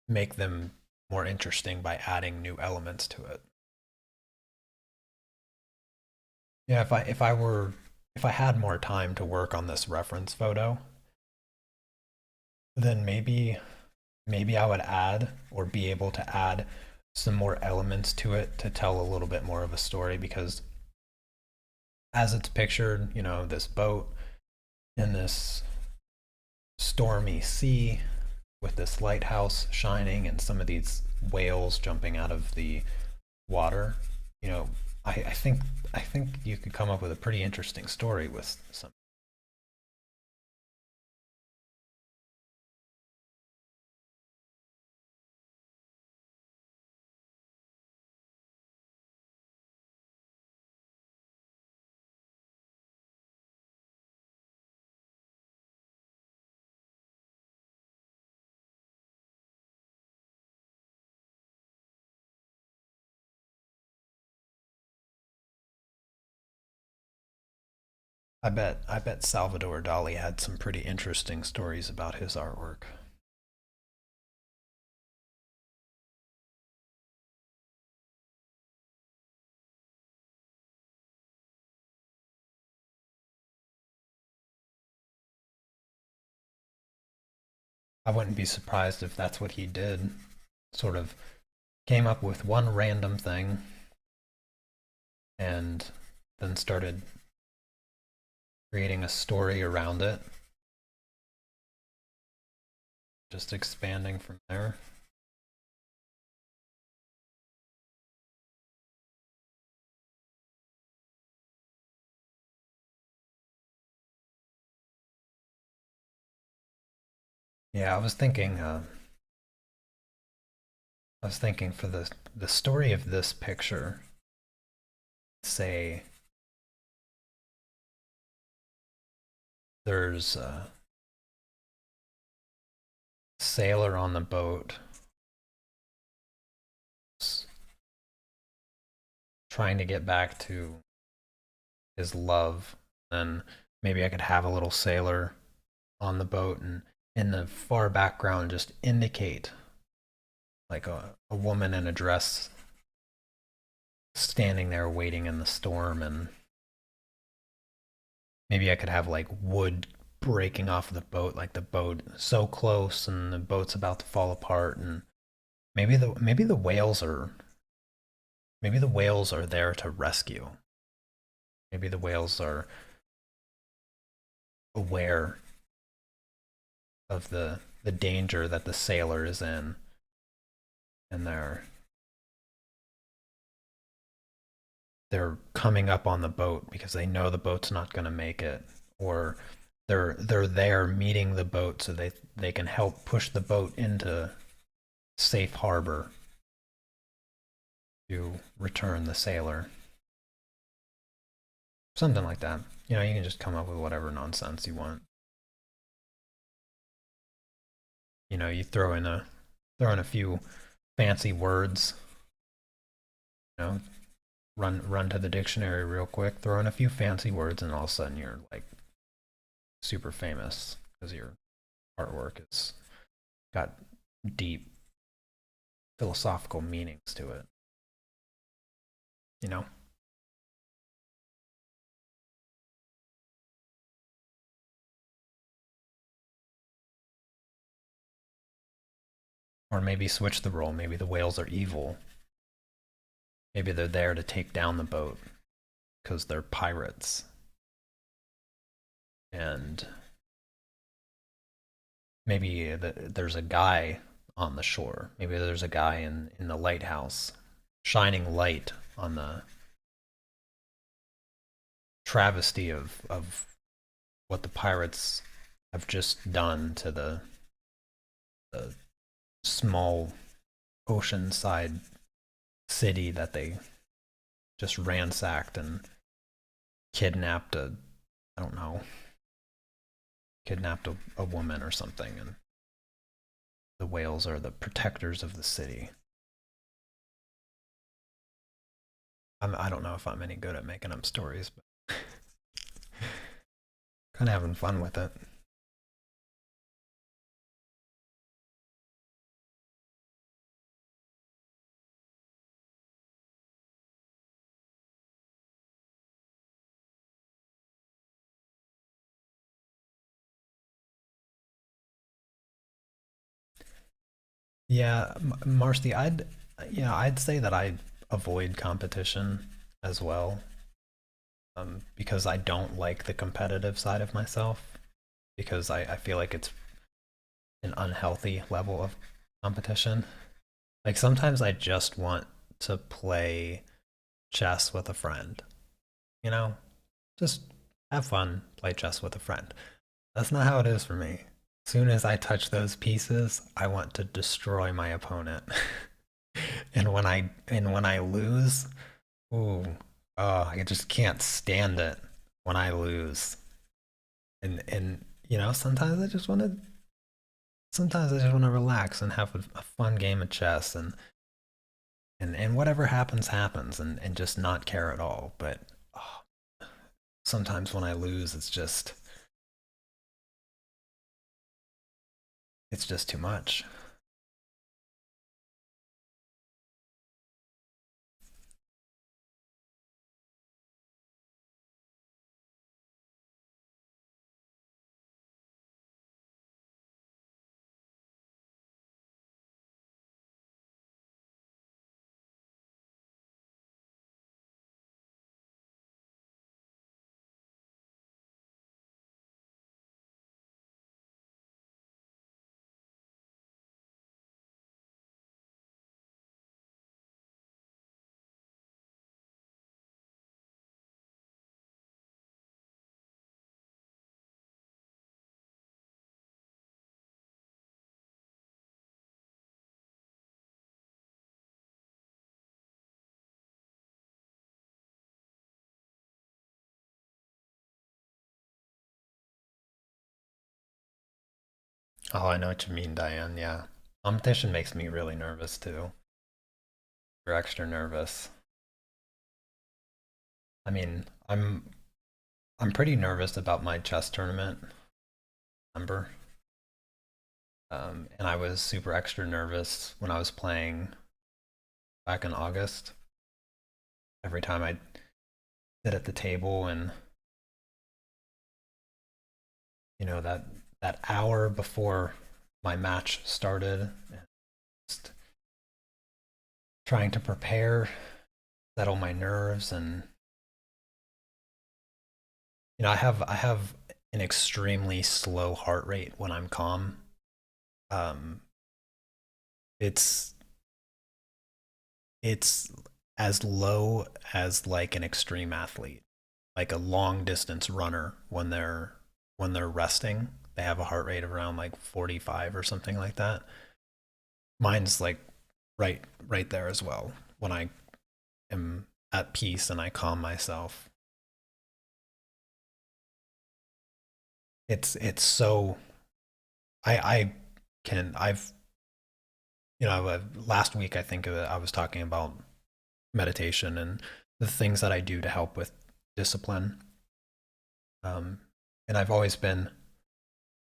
make them more interesting by adding new elements to it. Yeah, if I had more time to work on this reference photo, then maybe I would add or be able to add some more elements to it to tell a little bit more of a story, because as it's pictured, this boat in this stormy sea with this lighthouse shining and some of these whales jumping out of the water, you know, I think you could come up with a pretty interesting story with some. I bet Salvador Dali had some pretty interesting stories about his artwork. I wouldn't be surprised if that's what he did. Sort of came up with one random thing and then started creating a story around it, just expanding from there. Yeah, I was thinking for the story of this picture, say there's a sailor on the boat trying to get back to his love, then maybe I could have a little sailor on the boat and in the far background just indicate like a woman in a dress standing there waiting in the storm, and maybe I could have like wood breaking off of the boat, like the boat so close and the boat's about to fall apart, and maybe the whales are maybe the whales are there to rescue. Maybe the whales are aware of the danger that the sailor is in, and they're coming up on the boat because they know the boat's not going to make it, or they're there meeting the boat so they can help push the boat into safe harbor to return the sailor. Something like that. You can just come up with whatever nonsense you want. You throw in a few fancy words, you know, run to the dictionary real quick, throw in a few fancy words, and all of a sudden you're like super famous because your artwork has got deep philosophical meanings to it. You know, or maybe switch the role. Maybe the whales are evil. Maybe they're there to take down the boat because they're pirates. And maybe there's a guy on the shore. Maybe there's a guy in the lighthouse shining light on the travesty of what the pirates have just done to the small oceanside city that they just ransacked and kidnapped I don't know, kidnapped a woman or something, and the whales are the protectors of the city. I don't know if I'm any good at making up stories, but kind of having fun with it. Yeah, Marcy, I'd say that I avoid competition as well, because I don't like the competitive side of myself, because I feel like it's an unhealthy level of competition. Like sometimes I just want to play chess with a friend, you know? Just have fun, play chess with a friend. That's not how it is for me. As soon as I touch those pieces, I want to destroy my opponent. And when I lose, ooh, oh, I just can't stand it when I lose. And sometimes I just want to relax and have a fun game of chess, and whatever happens happens, and just not care at all. But oh, sometimes when I lose, it's just too much. Oh, I know what you mean, Diane. Yeah, competition makes me really nervous too. You're extra nervous. I mean, I'm pretty nervous about my chess tournament. Remember? And I was super extra nervous when I was playing back in August. Every time I sit at the table, and that hour before my match started, just trying to prepare, settle my nerves, and I have an extremely slow heart rate when I'm calm. Um, it's it's as low as like an extreme athlete, like a long distance runner when they're resting. They have a heart rate of around like 45 or something like that. Mine's like right there as well. When I am at peace and I calm myself, it's so I can I've last week I think I was talking about meditation and the things that I do to help with discipline. Um, and I've always been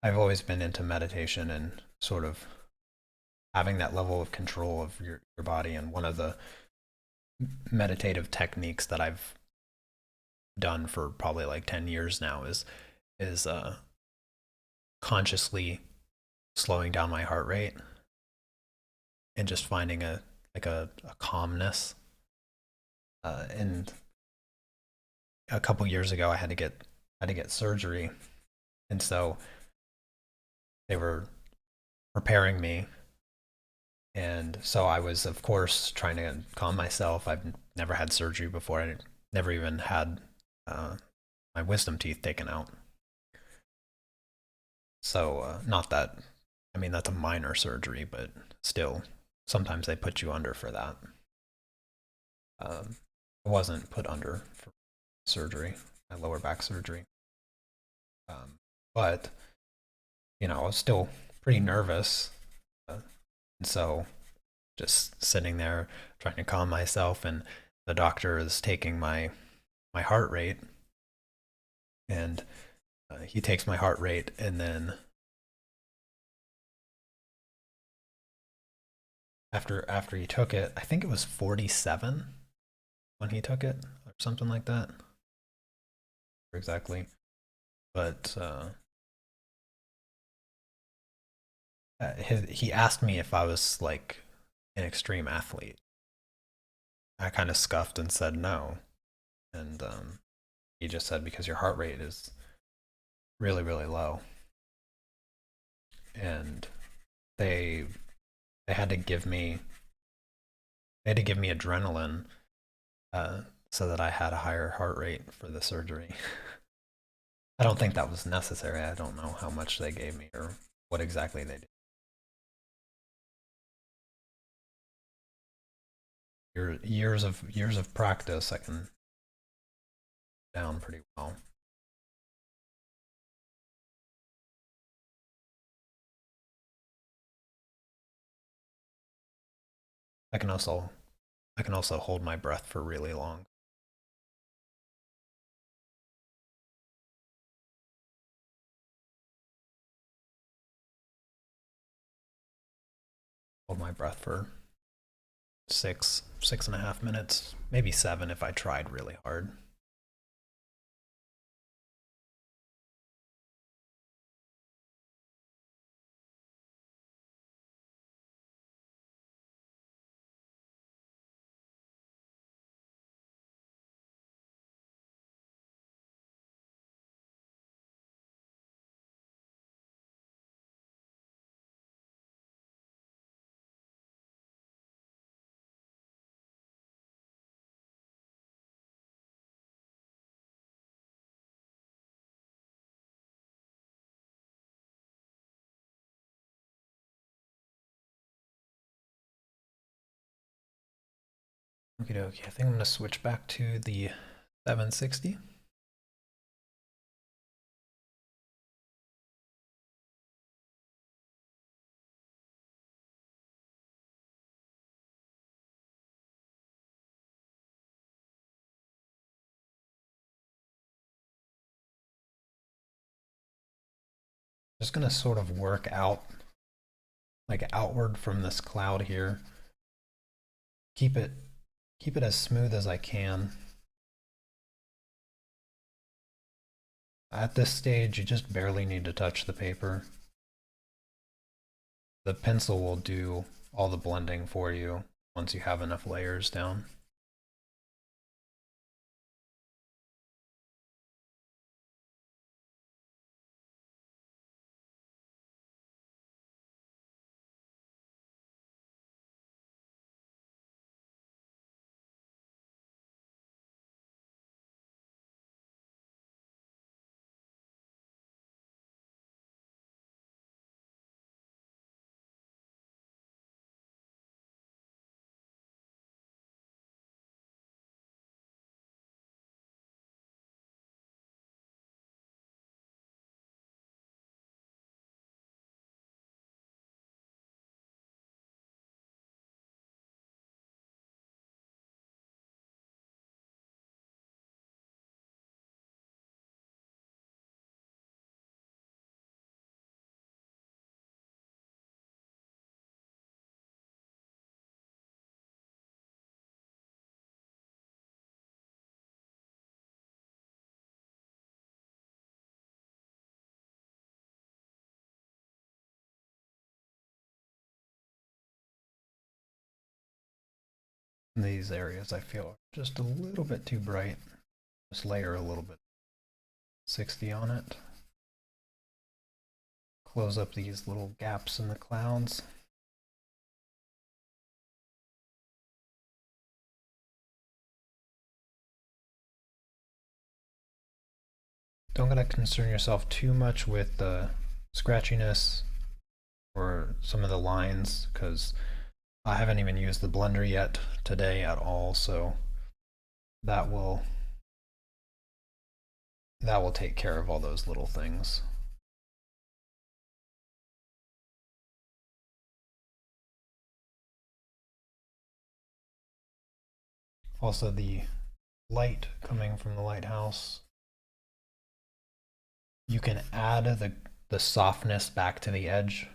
into meditation and sort of having that level of control of your body. And one of the meditative techniques that I've done for probably like 10 years now is consciously slowing down my heart rate and just finding a calmness. And a couple years ago, I had to get surgery, and so they were preparing me, and so I was, of course, trying to calm myself. I've never had surgery before. I never even had uh, my wisdom teeth taken out. So not that, I mean, that's a minor surgery, but still, sometimes they put you under for that. I wasn't put under for surgery, my lower back surgery. Um, but I was still pretty nervous, and so just sitting there trying to calm myself, and the doctor is taking my heart rate, and he takes my heart rate, and then after he took it, I think it was 47 when he took it, or something like that. Exactly. But he asked me if I was like an extreme athlete. I kind of scuffed and said no, and he just said because your heart rate is really really low, and they they had to give me adrenaline so that I had a higher heart rate for the surgery. I don't think that was necessary. I don't know how much they gave me or what exactly they did. Years of practice, I can down pretty well. I can also hold my breath for really long. Hold my breath for 6.5 minutes, maybe 7 if I tried really hard. Okay, dokie. I think I'm gonna switch back to the 760. Just gonna sort of work out like outward from this cloud here. Keep it as smooth as I can. At this stage, you just barely need to touch the paper. The pencil will do all the blending for you once you have enough layers down. These areas I feel are just a little bit too bright. Just layer a little bit 60 on it. Close up these little gaps in the clouds. Don't gotta concern yourself too much with the scratchiness or some of the lines because I haven't even used the blender yet today at all, so that will take care of all those little things. Also, the light coming from the lighthouse You can add the softness back to the edge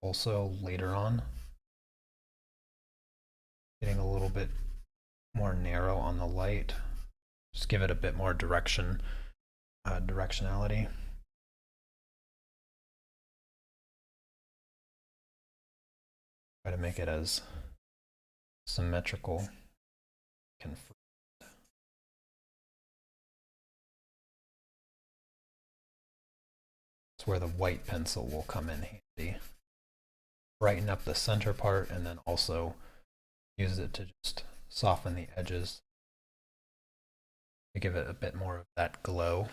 also later on, getting a little bit more narrow on the light. Just give it a bit more directionality. Try to make it as symmetrical. That's where the white pencil will come in handy. Brighten up the center part and then also use it to just soften the edges to give it a bit more of that glow.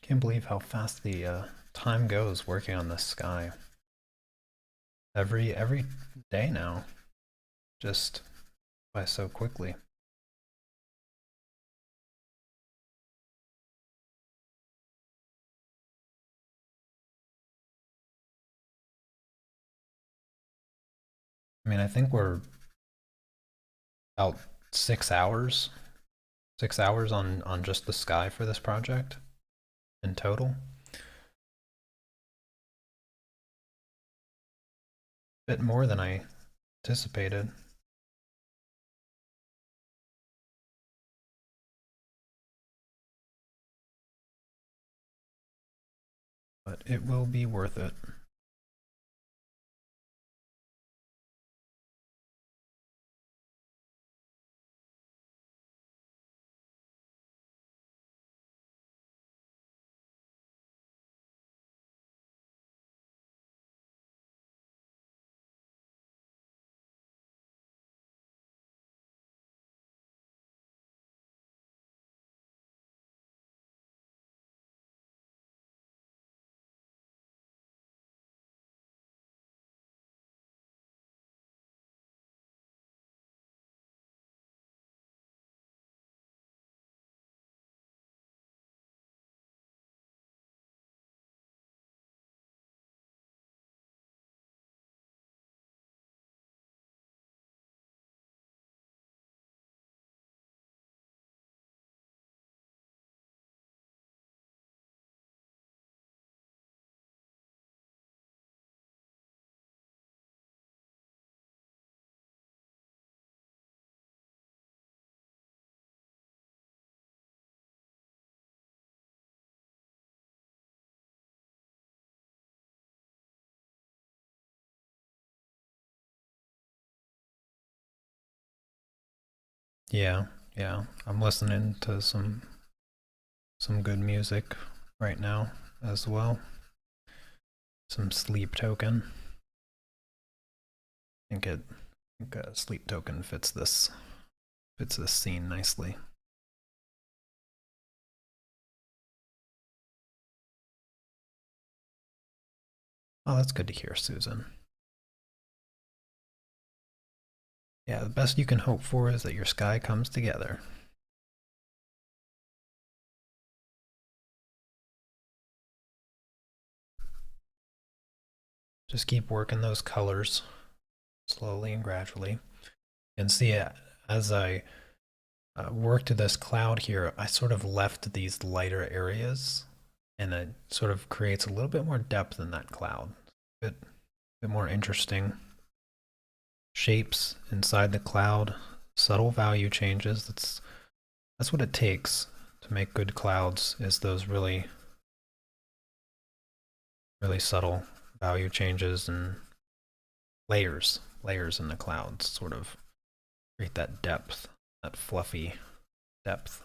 Can't believe how fast the time goes working on this sky. Every day now, just by so quickly. I mean, I think we're about 6 hours, 6 hours on just the sky for this project in total. Bit more than I anticipated. But it will be worth it. Yeah, yeah. I'm listening to some good music right now as well. Some Sleep Token. I think Sleep Token fits this scene nicely. Oh, that's good to hear, Susan. Yeah, the best you can hope for is that your sky comes together. Just keep working those colors slowly and gradually. And see, as I worked this cloud here, I sort of left these lighter areas, and it sort of creates a little bit more depth in that cloud. A bit more interesting shapes inside the cloud, subtle value changes. That's what it takes to make good clouds, is those really really subtle value changes and layers in the clouds sort of create that depth, that fluffy depth.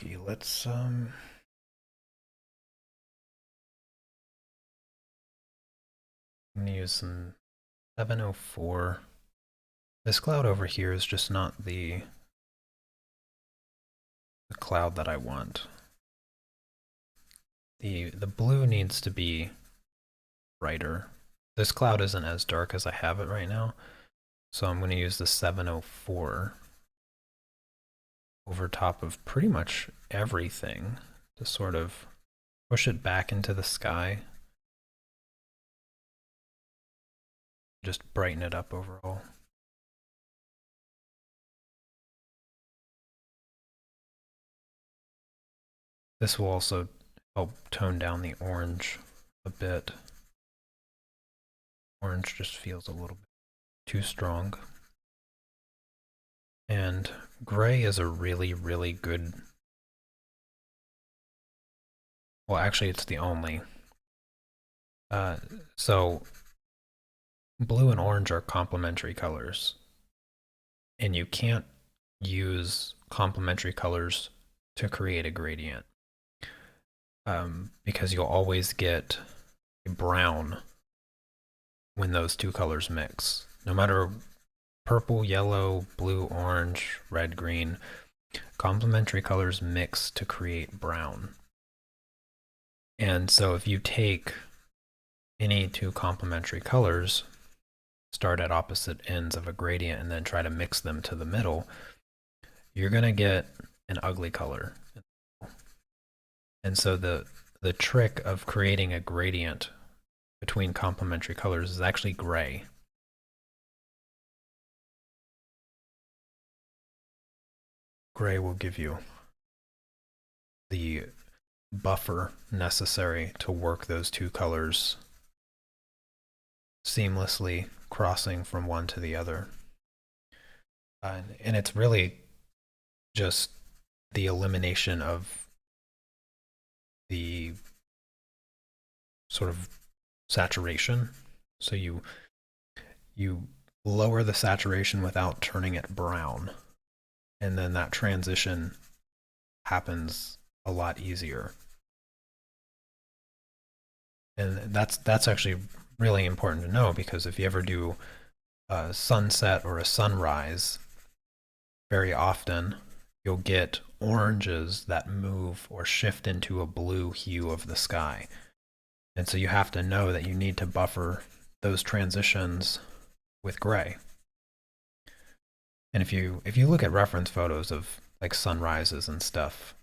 Okay, let's I'm gonna use some 704. This cloud over here is just not the cloud that I want. The blue needs to be brighter. This cloud isn't as dark as I have it right now, so I'm going to use the 704 over top of pretty much everything to sort of push it back into the sky. Just brighten it up overall. This will also help tone down the orange a bit. Orange just feels a little bit too strong. And gray is a really, really good. Well, actually, it's the only. So blue and orange are complementary colors, and you can't use complementary colors to create a gradient, because you'll always get a brown when those two colors mix. No matter purple, yellow, blue, orange, red, green, complementary colors mix to create brown. And so if you take any two complementary colors, start at opposite ends of a gradient, and then try to mix them to the middle, you're going to get an ugly color. And so the trick of creating a gradient between complementary colors is actually gray. Gray will give you the buffer necessary to work those two colors seamlessly, crossing from one to the other. And it's really just the elimination of the sort of saturation. So you lower the saturation without turning it brown, and then that transition happens a lot easier. And that's actually really important to know, because if you ever do a sunset or a sunrise, very often you'll get oranges that move or shift into a blue hue of the sky. And so you have to know that you need to buffer those transitions with gray. And if you look at reference photos of like sunrises and stuff,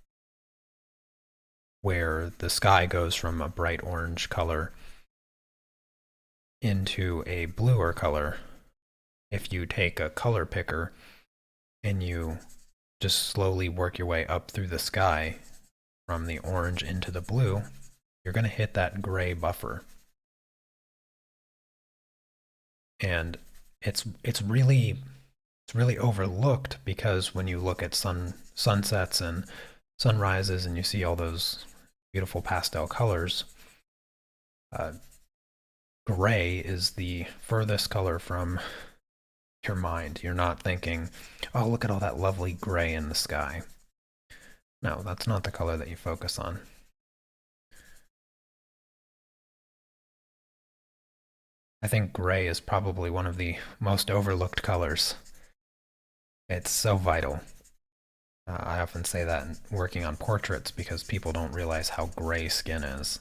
where the sky goes from a bright orange color into a bluer color. If you take a color picker and you just slowly work your way up through the sky from the orange into the blue, you're going to hit that gray buffer. And it's really overlooked, because when you look at sunsets and sunrises and you see all those beautiful pastel colors, uh, gray is the furthest color from your mind. You're not thinking, oh, look at all that lovely gray in the sky. No, that's not the color that you focus on. I think gray is probably one of the most overlooked colors. It's so vital. I often say that in working on portraits, because people don't realize how gray skin is.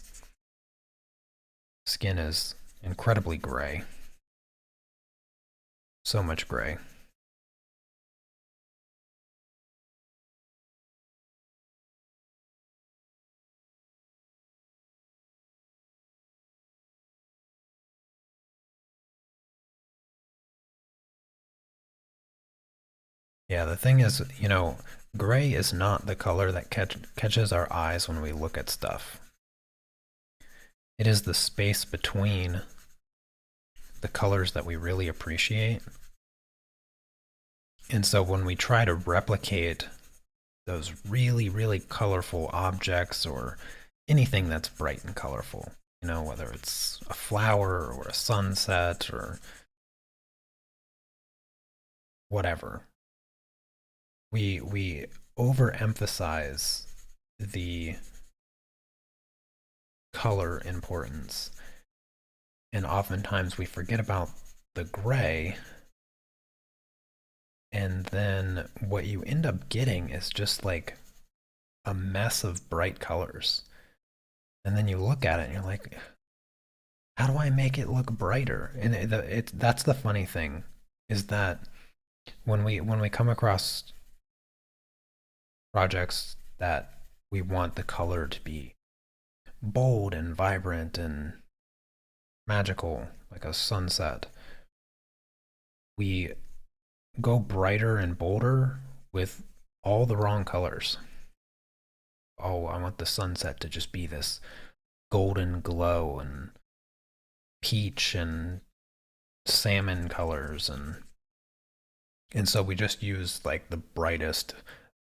Skin is incredibly gray. So much gray. Yeah, the thing is, gray is not the color that catches our eyes when we look at stuff. It is the space between the colors that we really appreciate. And so when we try to replicate those really, really colorful objects, or anything that's bright and colorful, whether it's a flower or a sunset or whatever, we overemphasize the color importance, and oftentimes we forget about the gray, and then what you end up getting is just like a mess of bright colors. And then you look at it and you're like, how do I make it look brighter? And that's the funny thing, is that when we come across projects that we want the color to be bold and vibrant and magical, like a sunset, we go brighter and bolder with all the wrong colors. Oh, I want the sunset to just be this golden glow and peach and salmon colors, and so we just use like the brightest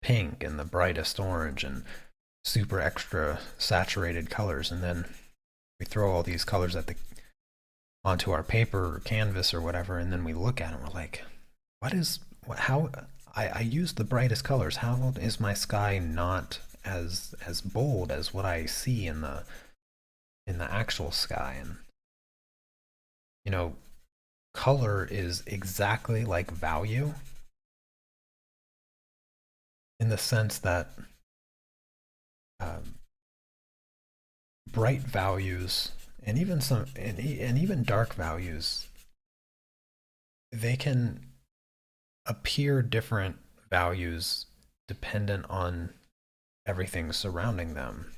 pink and the brightest orange and super extra saturated colors, and then we throw all these colors onto our paper or canvas or whatever, and then we look at it and we're like, how I used the brightest colors. How is my sky not as bold as what I see in the actual sky? And color is exactly like value, in the sense that um, bright values, and even dark values, they can appear different values dependent on everything surrounding them.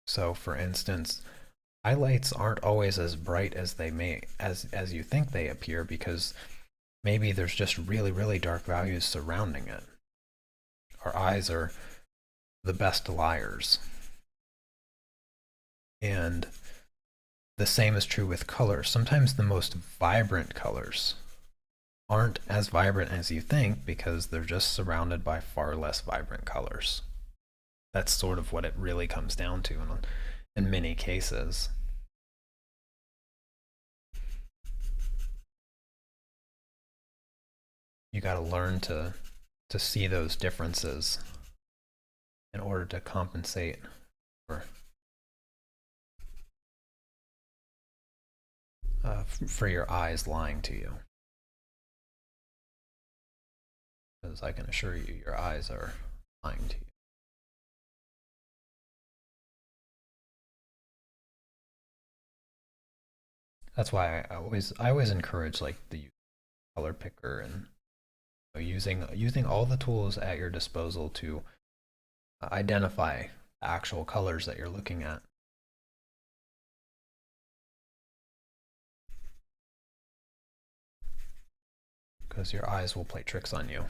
So for instance, highlights aren't always as bright as as you think they appear, because maybe there's just really, really dark values surrounding it. Our eyes are the best liars. And the same is true with color. Sometimes the most vibrant colors aren't as vibrant as you think, because they're just surrounded by far less vibrant colors. That's sort of what it really comes down to in many cases. You got to learn to see those differences in order to compensate for your eyes lying to you. Because I can assure you, your eyes are lying to you. That's why I always encourage like the color picker, and using all the tools at your disposal to identify the actual colors that you're looking at. Because your eyes will play tricks on you.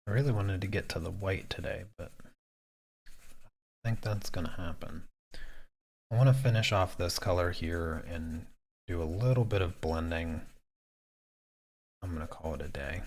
I really wanted to get to the white today, but I think that's going to happen. I want to finish off this color here and do a little bit of blending. I'm going to call it a day.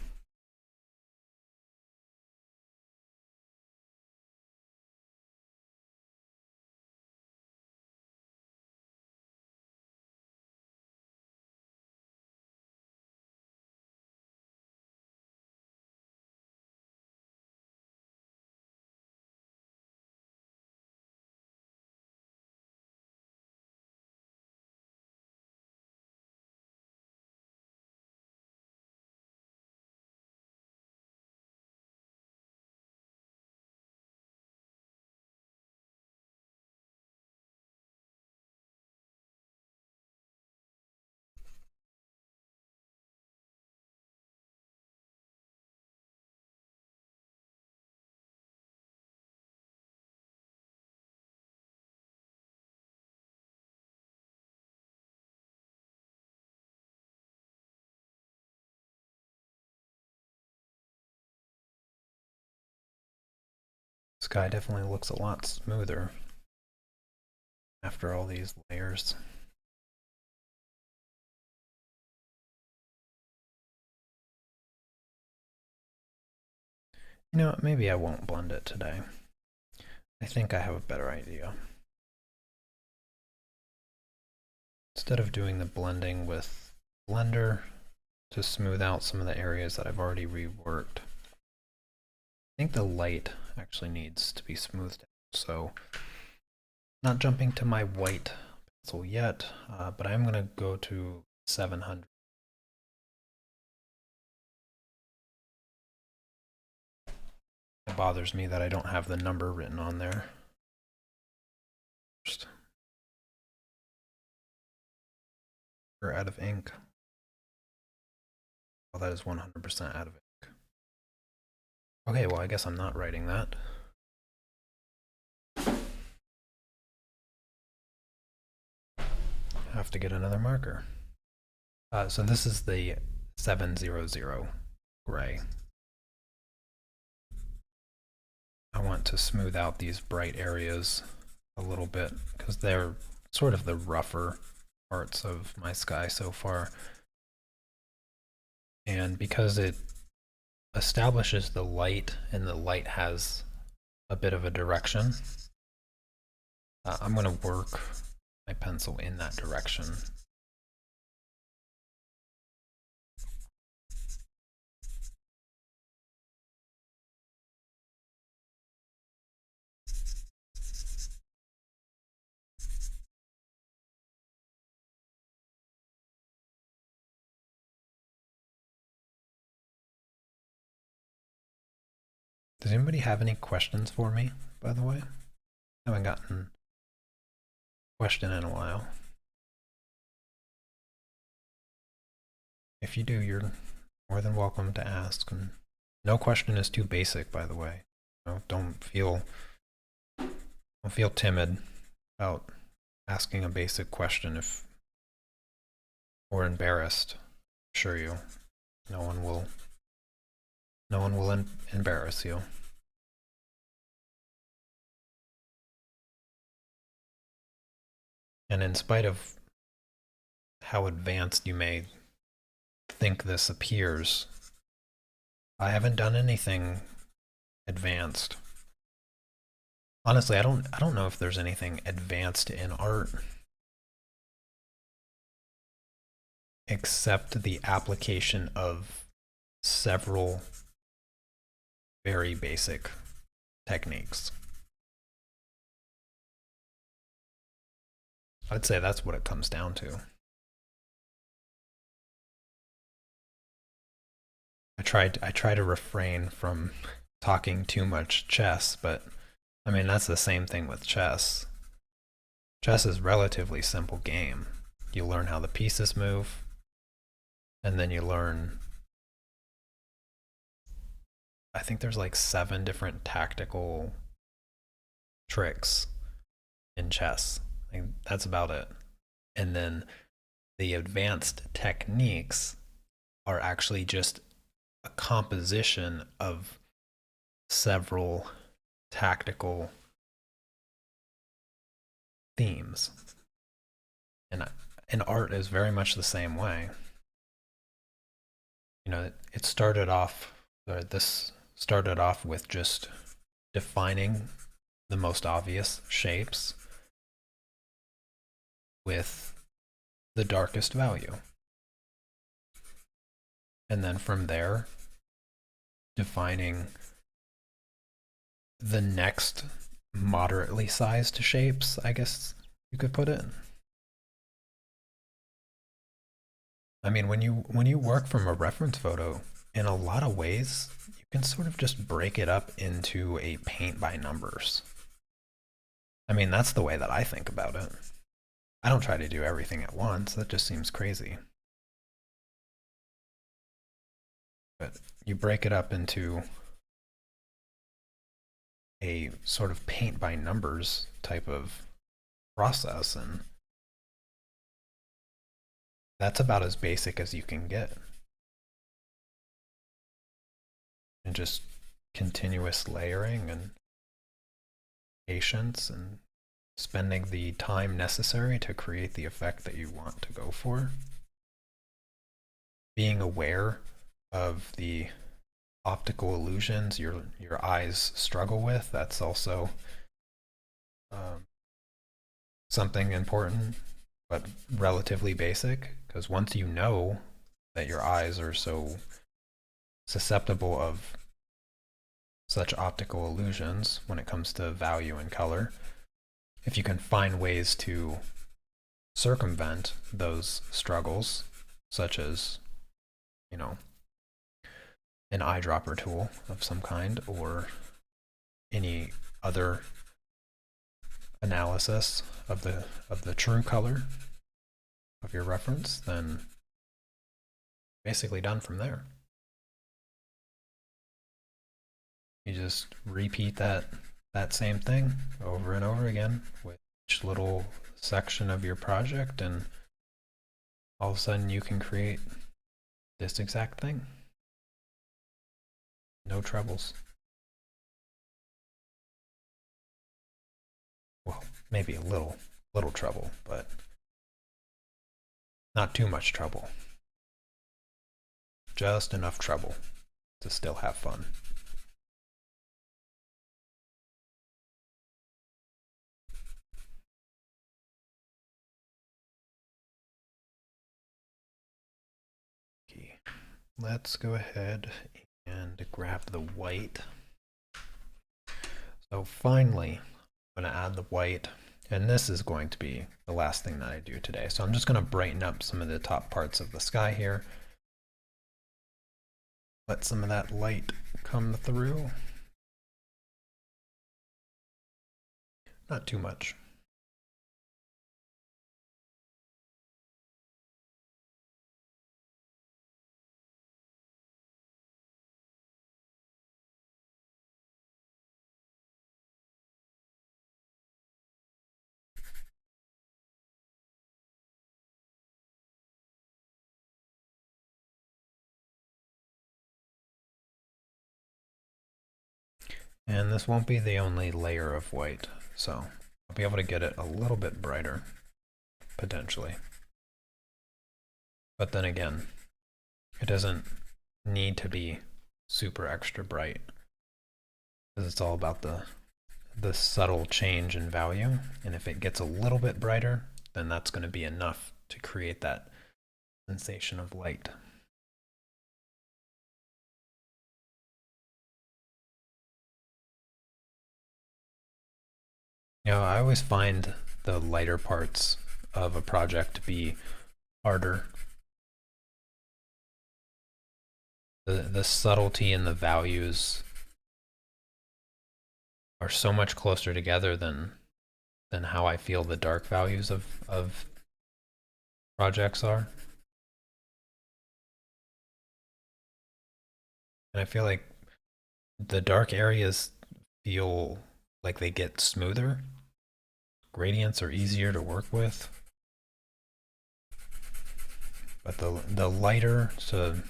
Sky definitely looks a lot smoother after all these layers. You know, maybe I won't blend it today. I think I have a better idea. Instead of doing the blending with Blender to smooth out some of the areas that I've already reworked, I think the light actually needs to be smoothed out. So, not jumping to my white pencil yet, but I'm going to go to 700. It bothers me that I don't have the number written on there. We're out of ink. Well, that is 100% out of ink. Okay, well, I guess I'm not writing that. I have to get another marker. So this is the 700 gray. I want to smooth out these bright areas a little bit because they're sort of the rougher parts of my sky so far. And because it establishes the light and the light has a bit of a direction, I'm going to work my pencil in that direction. Does anybody have any questions for me, by the way? I haven't gotten a question in a while. If you do, you're more than welcome to ask. And no question is too basic, by the way. Don't feel timid about asking a basic question or embarrassed. assure you, no one will no one will embarrass you. And in spite of how advanced you may think this appears, I haven't done anything advanced. Honestly, I don't know if there's anything advanced in art except the application of several very basic techniques. I'd say that's what it comes down to. I try to refrain from talking too much chess, but I mean that's the same thing with chess. Chess is a relatively simple game. You learn how the pieces move, and then you learn, I think there's like 7 different tactical tricks in chess. Like, that's about it. And then the advanced techniques are actually just a composition of several tactical themes. And art is very much the same way. You know, it started off, or this started off with just defining the most obvious shapes with the darkest value. And then from there, defining the next moderately sized shapes, I guess you could put it. I mean, when you work from a reference photo, in a lot of ways, you can sort of just break it up into a paint by numbers. I mean, that's the way that I think about it. I don't try to do everything at once. That just seems crazy. But you break it up into a sort of paint by numbers type of process, and that's about as basic as you can get. And just continuous layering and patience and spending the time necessary to create the effect that you want to go for. Being aware of the optical illusions your eyes struggle with, that's also um, something important, but relatively basic, because once you know that your eyes are so susceptible of such optical illusions when it comes to value and color, if you can find ways to circumvent those struggles, such as, you know, an eyedropper tool of some kind or any other analysis of the true color of your reference, then basically done from there. You just repeat that same thing over and over again with each little section of your project, and all of a sudden you can create this exact thing. No troubles. Well, maybe a little trouble, but not too much trouble. Just enough trouble to still have fun. Okay, let's go ahead and grab the white. So finally, I'm going to add the white, and this is going to be the last thing that I do today. So I'm just going to brighten up some of the top parts of the sky here. Let some of that light come through. Not too much. And this won't be the only layer of white, so I'll be able to get it a little bit brighter, potentially. But then again, it doesn't need to be super extra bright, because it's all about the subtle change in value. And if it gets a little bit brighter, then that's going to be enough to create that sensation of light. You know, I always find the lighter parts of a project to be harder. The subtlety and the values are so much closer together than how I feel the dark values of projects are. And I feel like the dark areas feel like they get smoother. Gradients are easier to work with. But the lighter to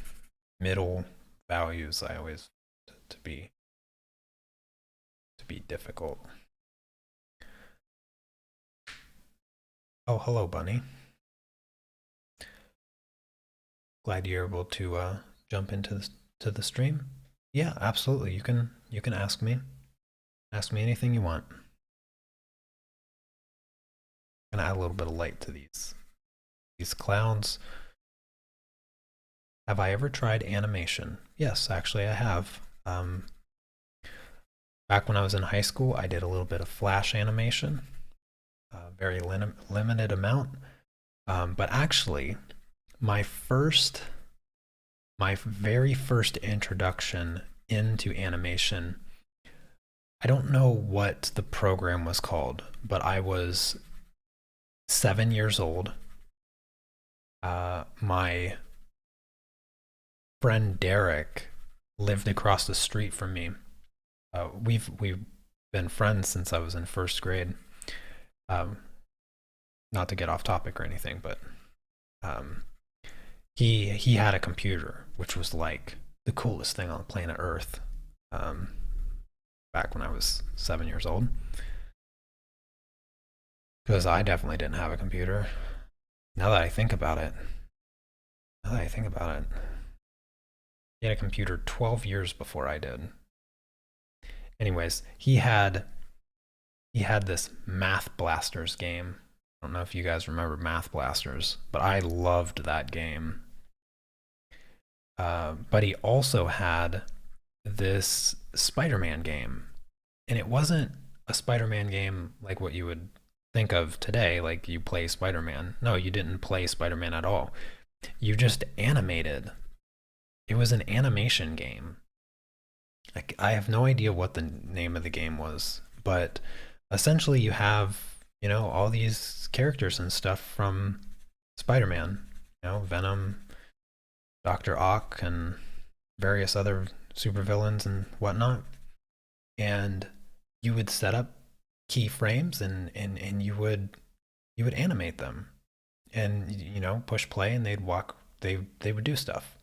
middle values I always to be difficult. Oh, hello, Bunny. Glad you're able to jump into the stream. Yeah, absolutely. You can ask me. Ask me anything you want. I'm gonna add a little bit of light to these clouds. Have I ever tried animation? Yes, actually I have. Back when I was in high school, I did a little bit of flash animation, very limited amount. But actually, my very first introduction into animation, I don't know what the program was called, but I was 7 years old. My friend Derek lived across the street from me. We've been friends since I was in first grade. Not to get off topic or anything, but he had a computer, which was like the coolest thing on planet Earth. Back when I was 7 years old, because I definitely didn't have a computer. Now that I think about it, he had a computer 12 years before I did. Anyways, he had this Math Blasters game. I don't know if you guys remember Math Blasters, but I loved that game. But he also had this Spider-Man game, and it wasn't a Spider-Man game like what you would think of today, like you play Spider-Man. No, you didn't play Spider-Man at all. You just animated. It was an animation game. I have no idea what the name of the game was, but essentially you have, all these characters and stuff from Spider-Man, Venom, Dr. Ock, and various other supervillains and whatnot. And you would set up keyframes and you would animate them, and push play, and they'd walk. They would do stuff.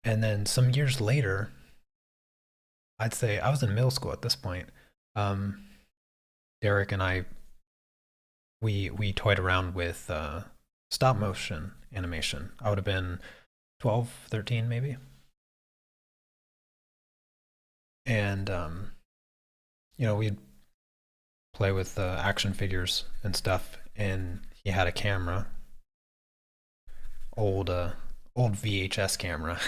And then some years later, I'd say I was in middle school at this point. Derek and I, we toyed around with stop motion animation. I would have been 12, 13 maybe. And we'd play with action figures and stuff. And he had a camera, old VHS camera,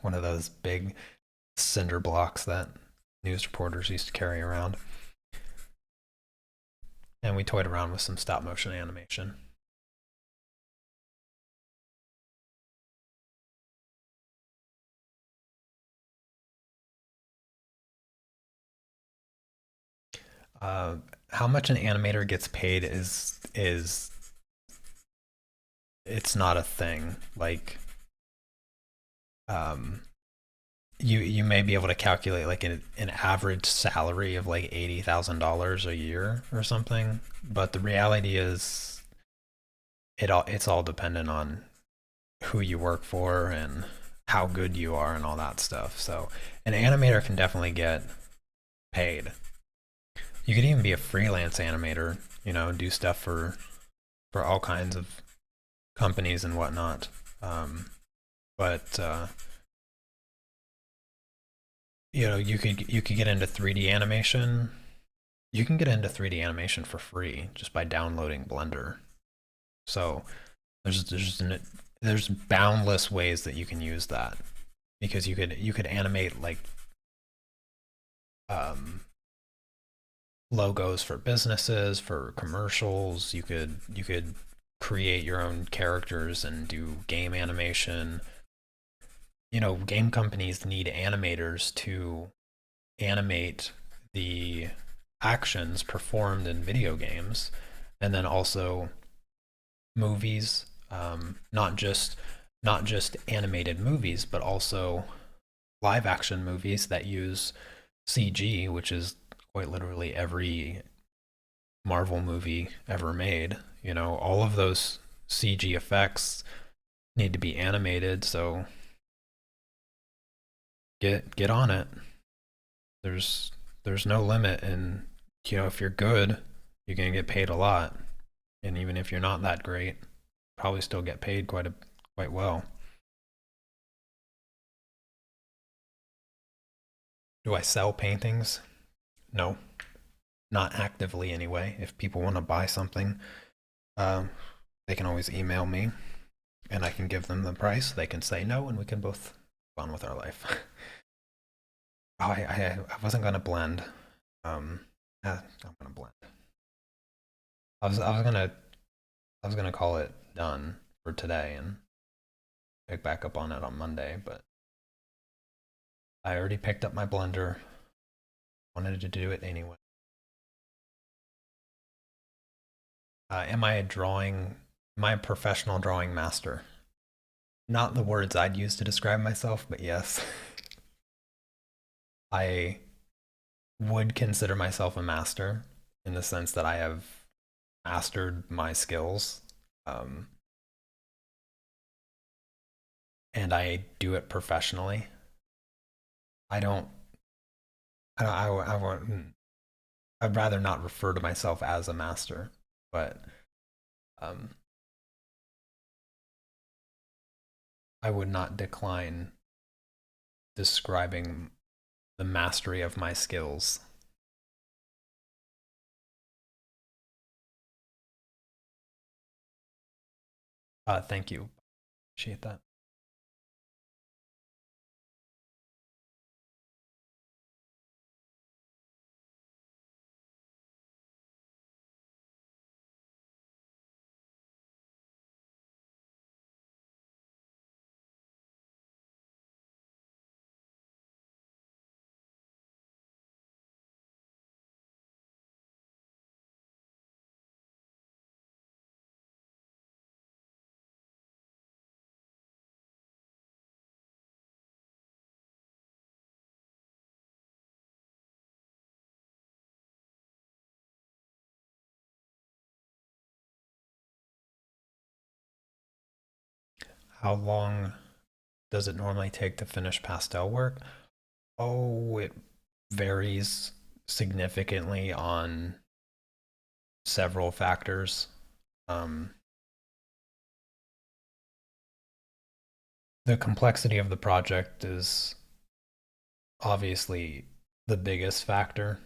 one of those big cinder blocks that news reporters used to carry around. And we toyed around with some stop motion animation. How much an animator gets paid is it's not a thing. Like, you may be able to calculate like an average salary of like $80,000 a year or something, but the reality is it's all dependent on who you work for and how good you are and all that stuff. So an animator can definitely get paid. You could even be a freelance animator, do stuff for all kinds of companies and whatnot. But you could get into 3D animation. You can get into 3D animation for free just by downloading Blender. So there's boundless ways that you can use that, because you could animate like um, logos for businesses, for commercials. You could create your own characters and do game animation. Game companies need animators to animate the actions performed in video games, and then also movies, not just animated movies, but also live action movies that use CG, which is quite literally every Marvel movie ever made. All of those CG effects need to be animated, so get on it. There's no limit, and if you're good, you're gonna get paid a lot. And even if you're not that great, probably still get paid quite well. Do I sell paintings? No, not actively anyway. If people want to buy something, um, they can always email me, and I can give them the price. They can say no, and we can both go on with our life. Oh, I wasn't gonna blend. I'm gonna blend. I was gonna call it done for today and pick back up on it on Monday, but I already picked up my blender. Wanted to do it anyway. Am I a drawing? Am I a professional drawing master? Not the words I'd use to describe myself, but yes. I would consider myself a master in the sense that I have mastered my skills, um, and I do it professionally. I don't. I won't. I'd rather not refer to myself as a master, but um, I would not decline describing the mastery of my skills. Thank you. Appreciate that. How long does it normally take to finish pastel work? Oh, it varies significantly on several factors. Um, the complexity of the project is obviously the biggest factor,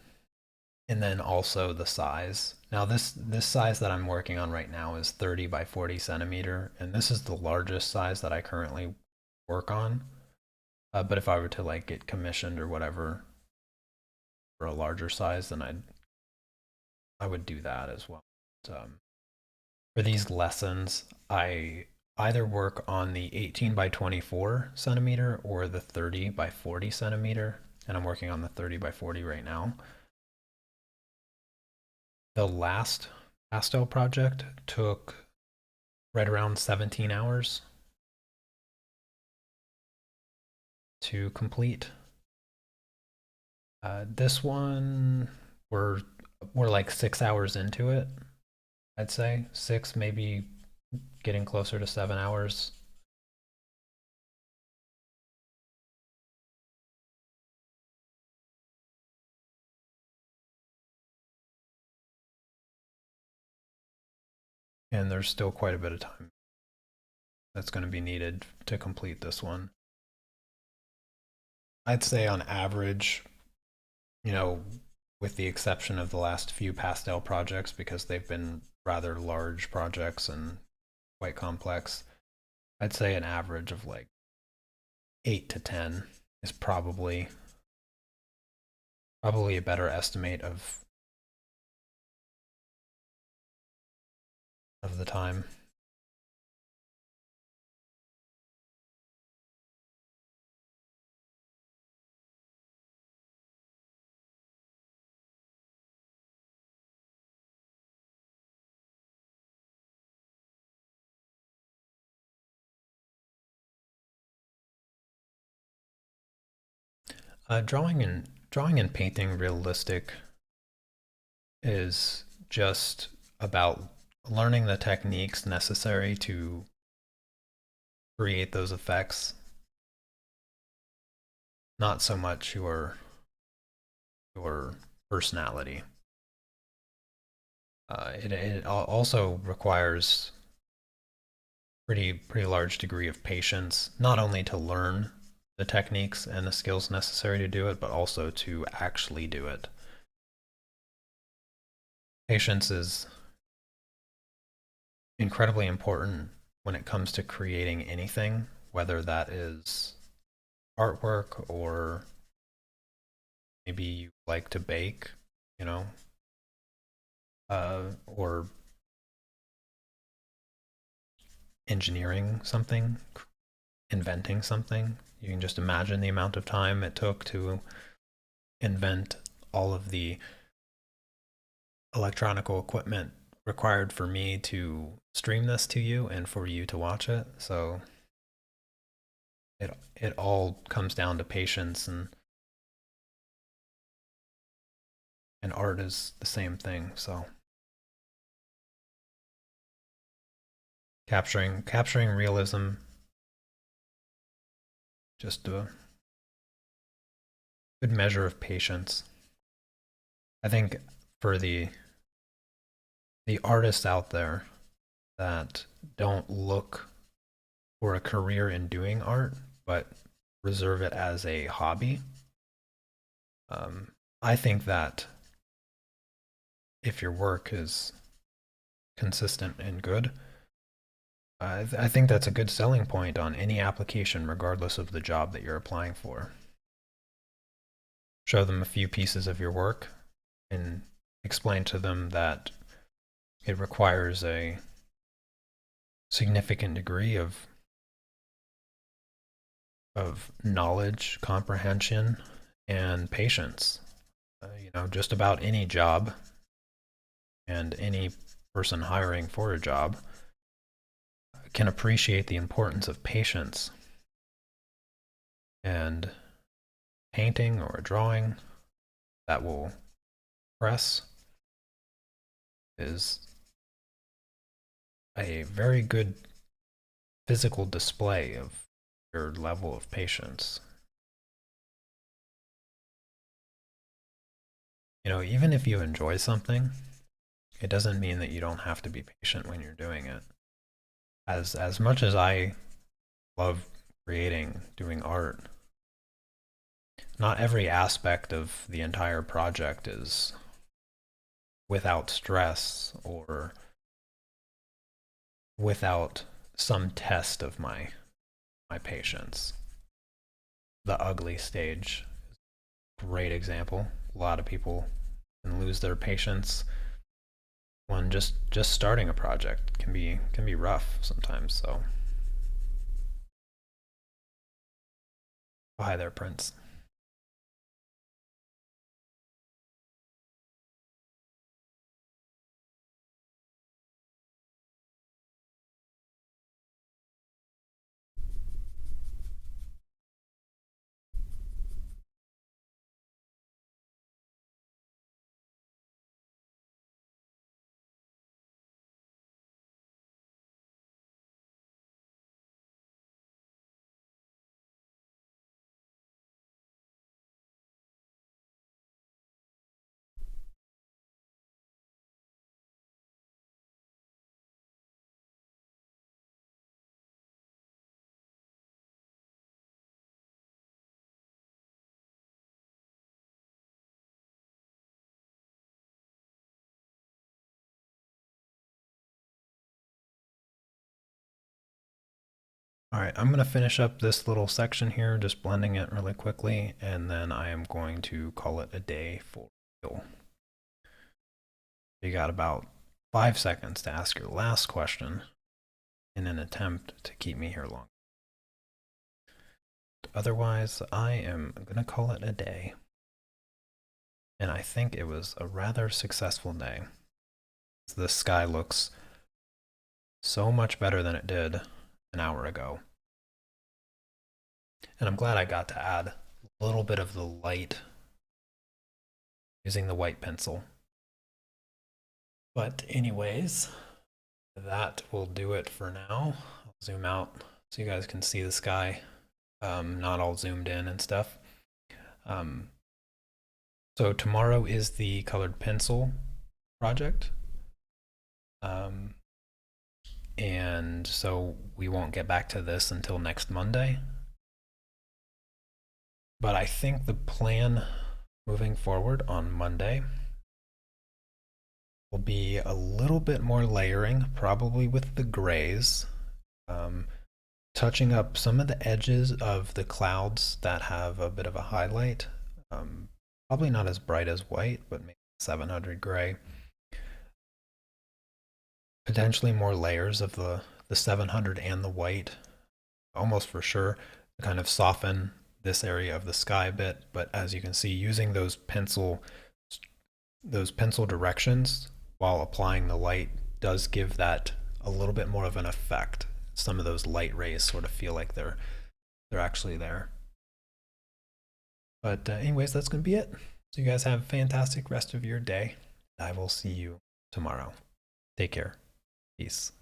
and then also the size. Now, this size that I'm working on right now is 30 by 40 centimeter, and this is the largest size that I currently work on. But if I were to like get commissioned or whatever for a larger size, then I would do that as well. For these lessons, I either work on the 18 by 24 centimeter or the 30 by 40 centimeter, and I'm working on the 30 by 40 right now. The last pastel project took right around 17 hours to complete. This one, we're like 6 hours into it. I'd say six, maybe getting closer to 7 hours. and there's still quite a bit of time that's going to be needed to complete this one. I'd say on average, you know, with the exception of the last few Pastel projects, because they've been rather large projects and quite complex, I'd say an average of like 8 to 10 is probably a better estimate of the time. Drawing and painting realistic is just about learning the techniques necessary to create those effects, not so much your personality. It also requires pretty large degree of patience, not only to learn the techniques and the skills necessary to do it, but also to actually do it. Patience is incredibly important when it comes to creating anything, whether that is artwork or maybe you like to bake, you know, or engineering something, inventing something. You can just imagine the amount of time it took to invent all of the electronical equipment required for me to stream this to you and for you to watch it. So it all comes down to patience, and art is the same thing. So capturing realism, just a good measure of patience. I think for the artists out there that don't look for a career in doing art, but reserve it as a hobby, I think that if your work is consistent and good, I think that's a good selling point on any application, regardless of the job that you're applying for. Show them a few pieces of your work and explain to them that it requires a significant degree of knowledge, comprehension, and patience. Just about any job and any person hiring for a job can appreciate the importance of patience. And painting or a drawing that will press is a very good physical display of your level of patience. Even if you enjoy something, it doesn't mean that you don't have to be patient when you're doing it. As much as I love doing art, not every aspect of the entire project is without stress or without some test of my patience. The ugly stage is a great example. A lot of people can lose their patience when just starting a project can be rough sometimes. So, oh, hi there, Prince. All right, I'm going to finish up this little section here, just blending it really quickly, and then I am going to call it a day for real. You got about 5 seconds to ask your last question in an attempt to keep me here long. Otherwise, I am going to call it a day. And I think it was a rather successful day. The sky looks so much better than it did an hour ago. And I'm glad I got to add a little bit of the light using the white pencil. But anyways, that will do it for now. I'll zoom out so you guys can see the sky, not all zoomed in and stuff. So tomorrow is the colored pencil project. And so we won't get back to this until next Monday. But I think the plan moving forward on Monday will be a little bit more layering, probably with the grays, touching up some of the edges of the clouds that have a bit of a highlight. Probably not as bright as white, but maybe 700 gray. Potentially more layers of the 700 and the white, almost for sure, to kind of soften this area of the sky a bit. But as you can see, using those pencil directions while applying the light does give that a little bit more of an effect. Some of those light rays sort of feel like they're actually there. But anyways, that's going to be it. So you guys have a fantastic rest of your day. I will see you tomorrow. Take care. Peace.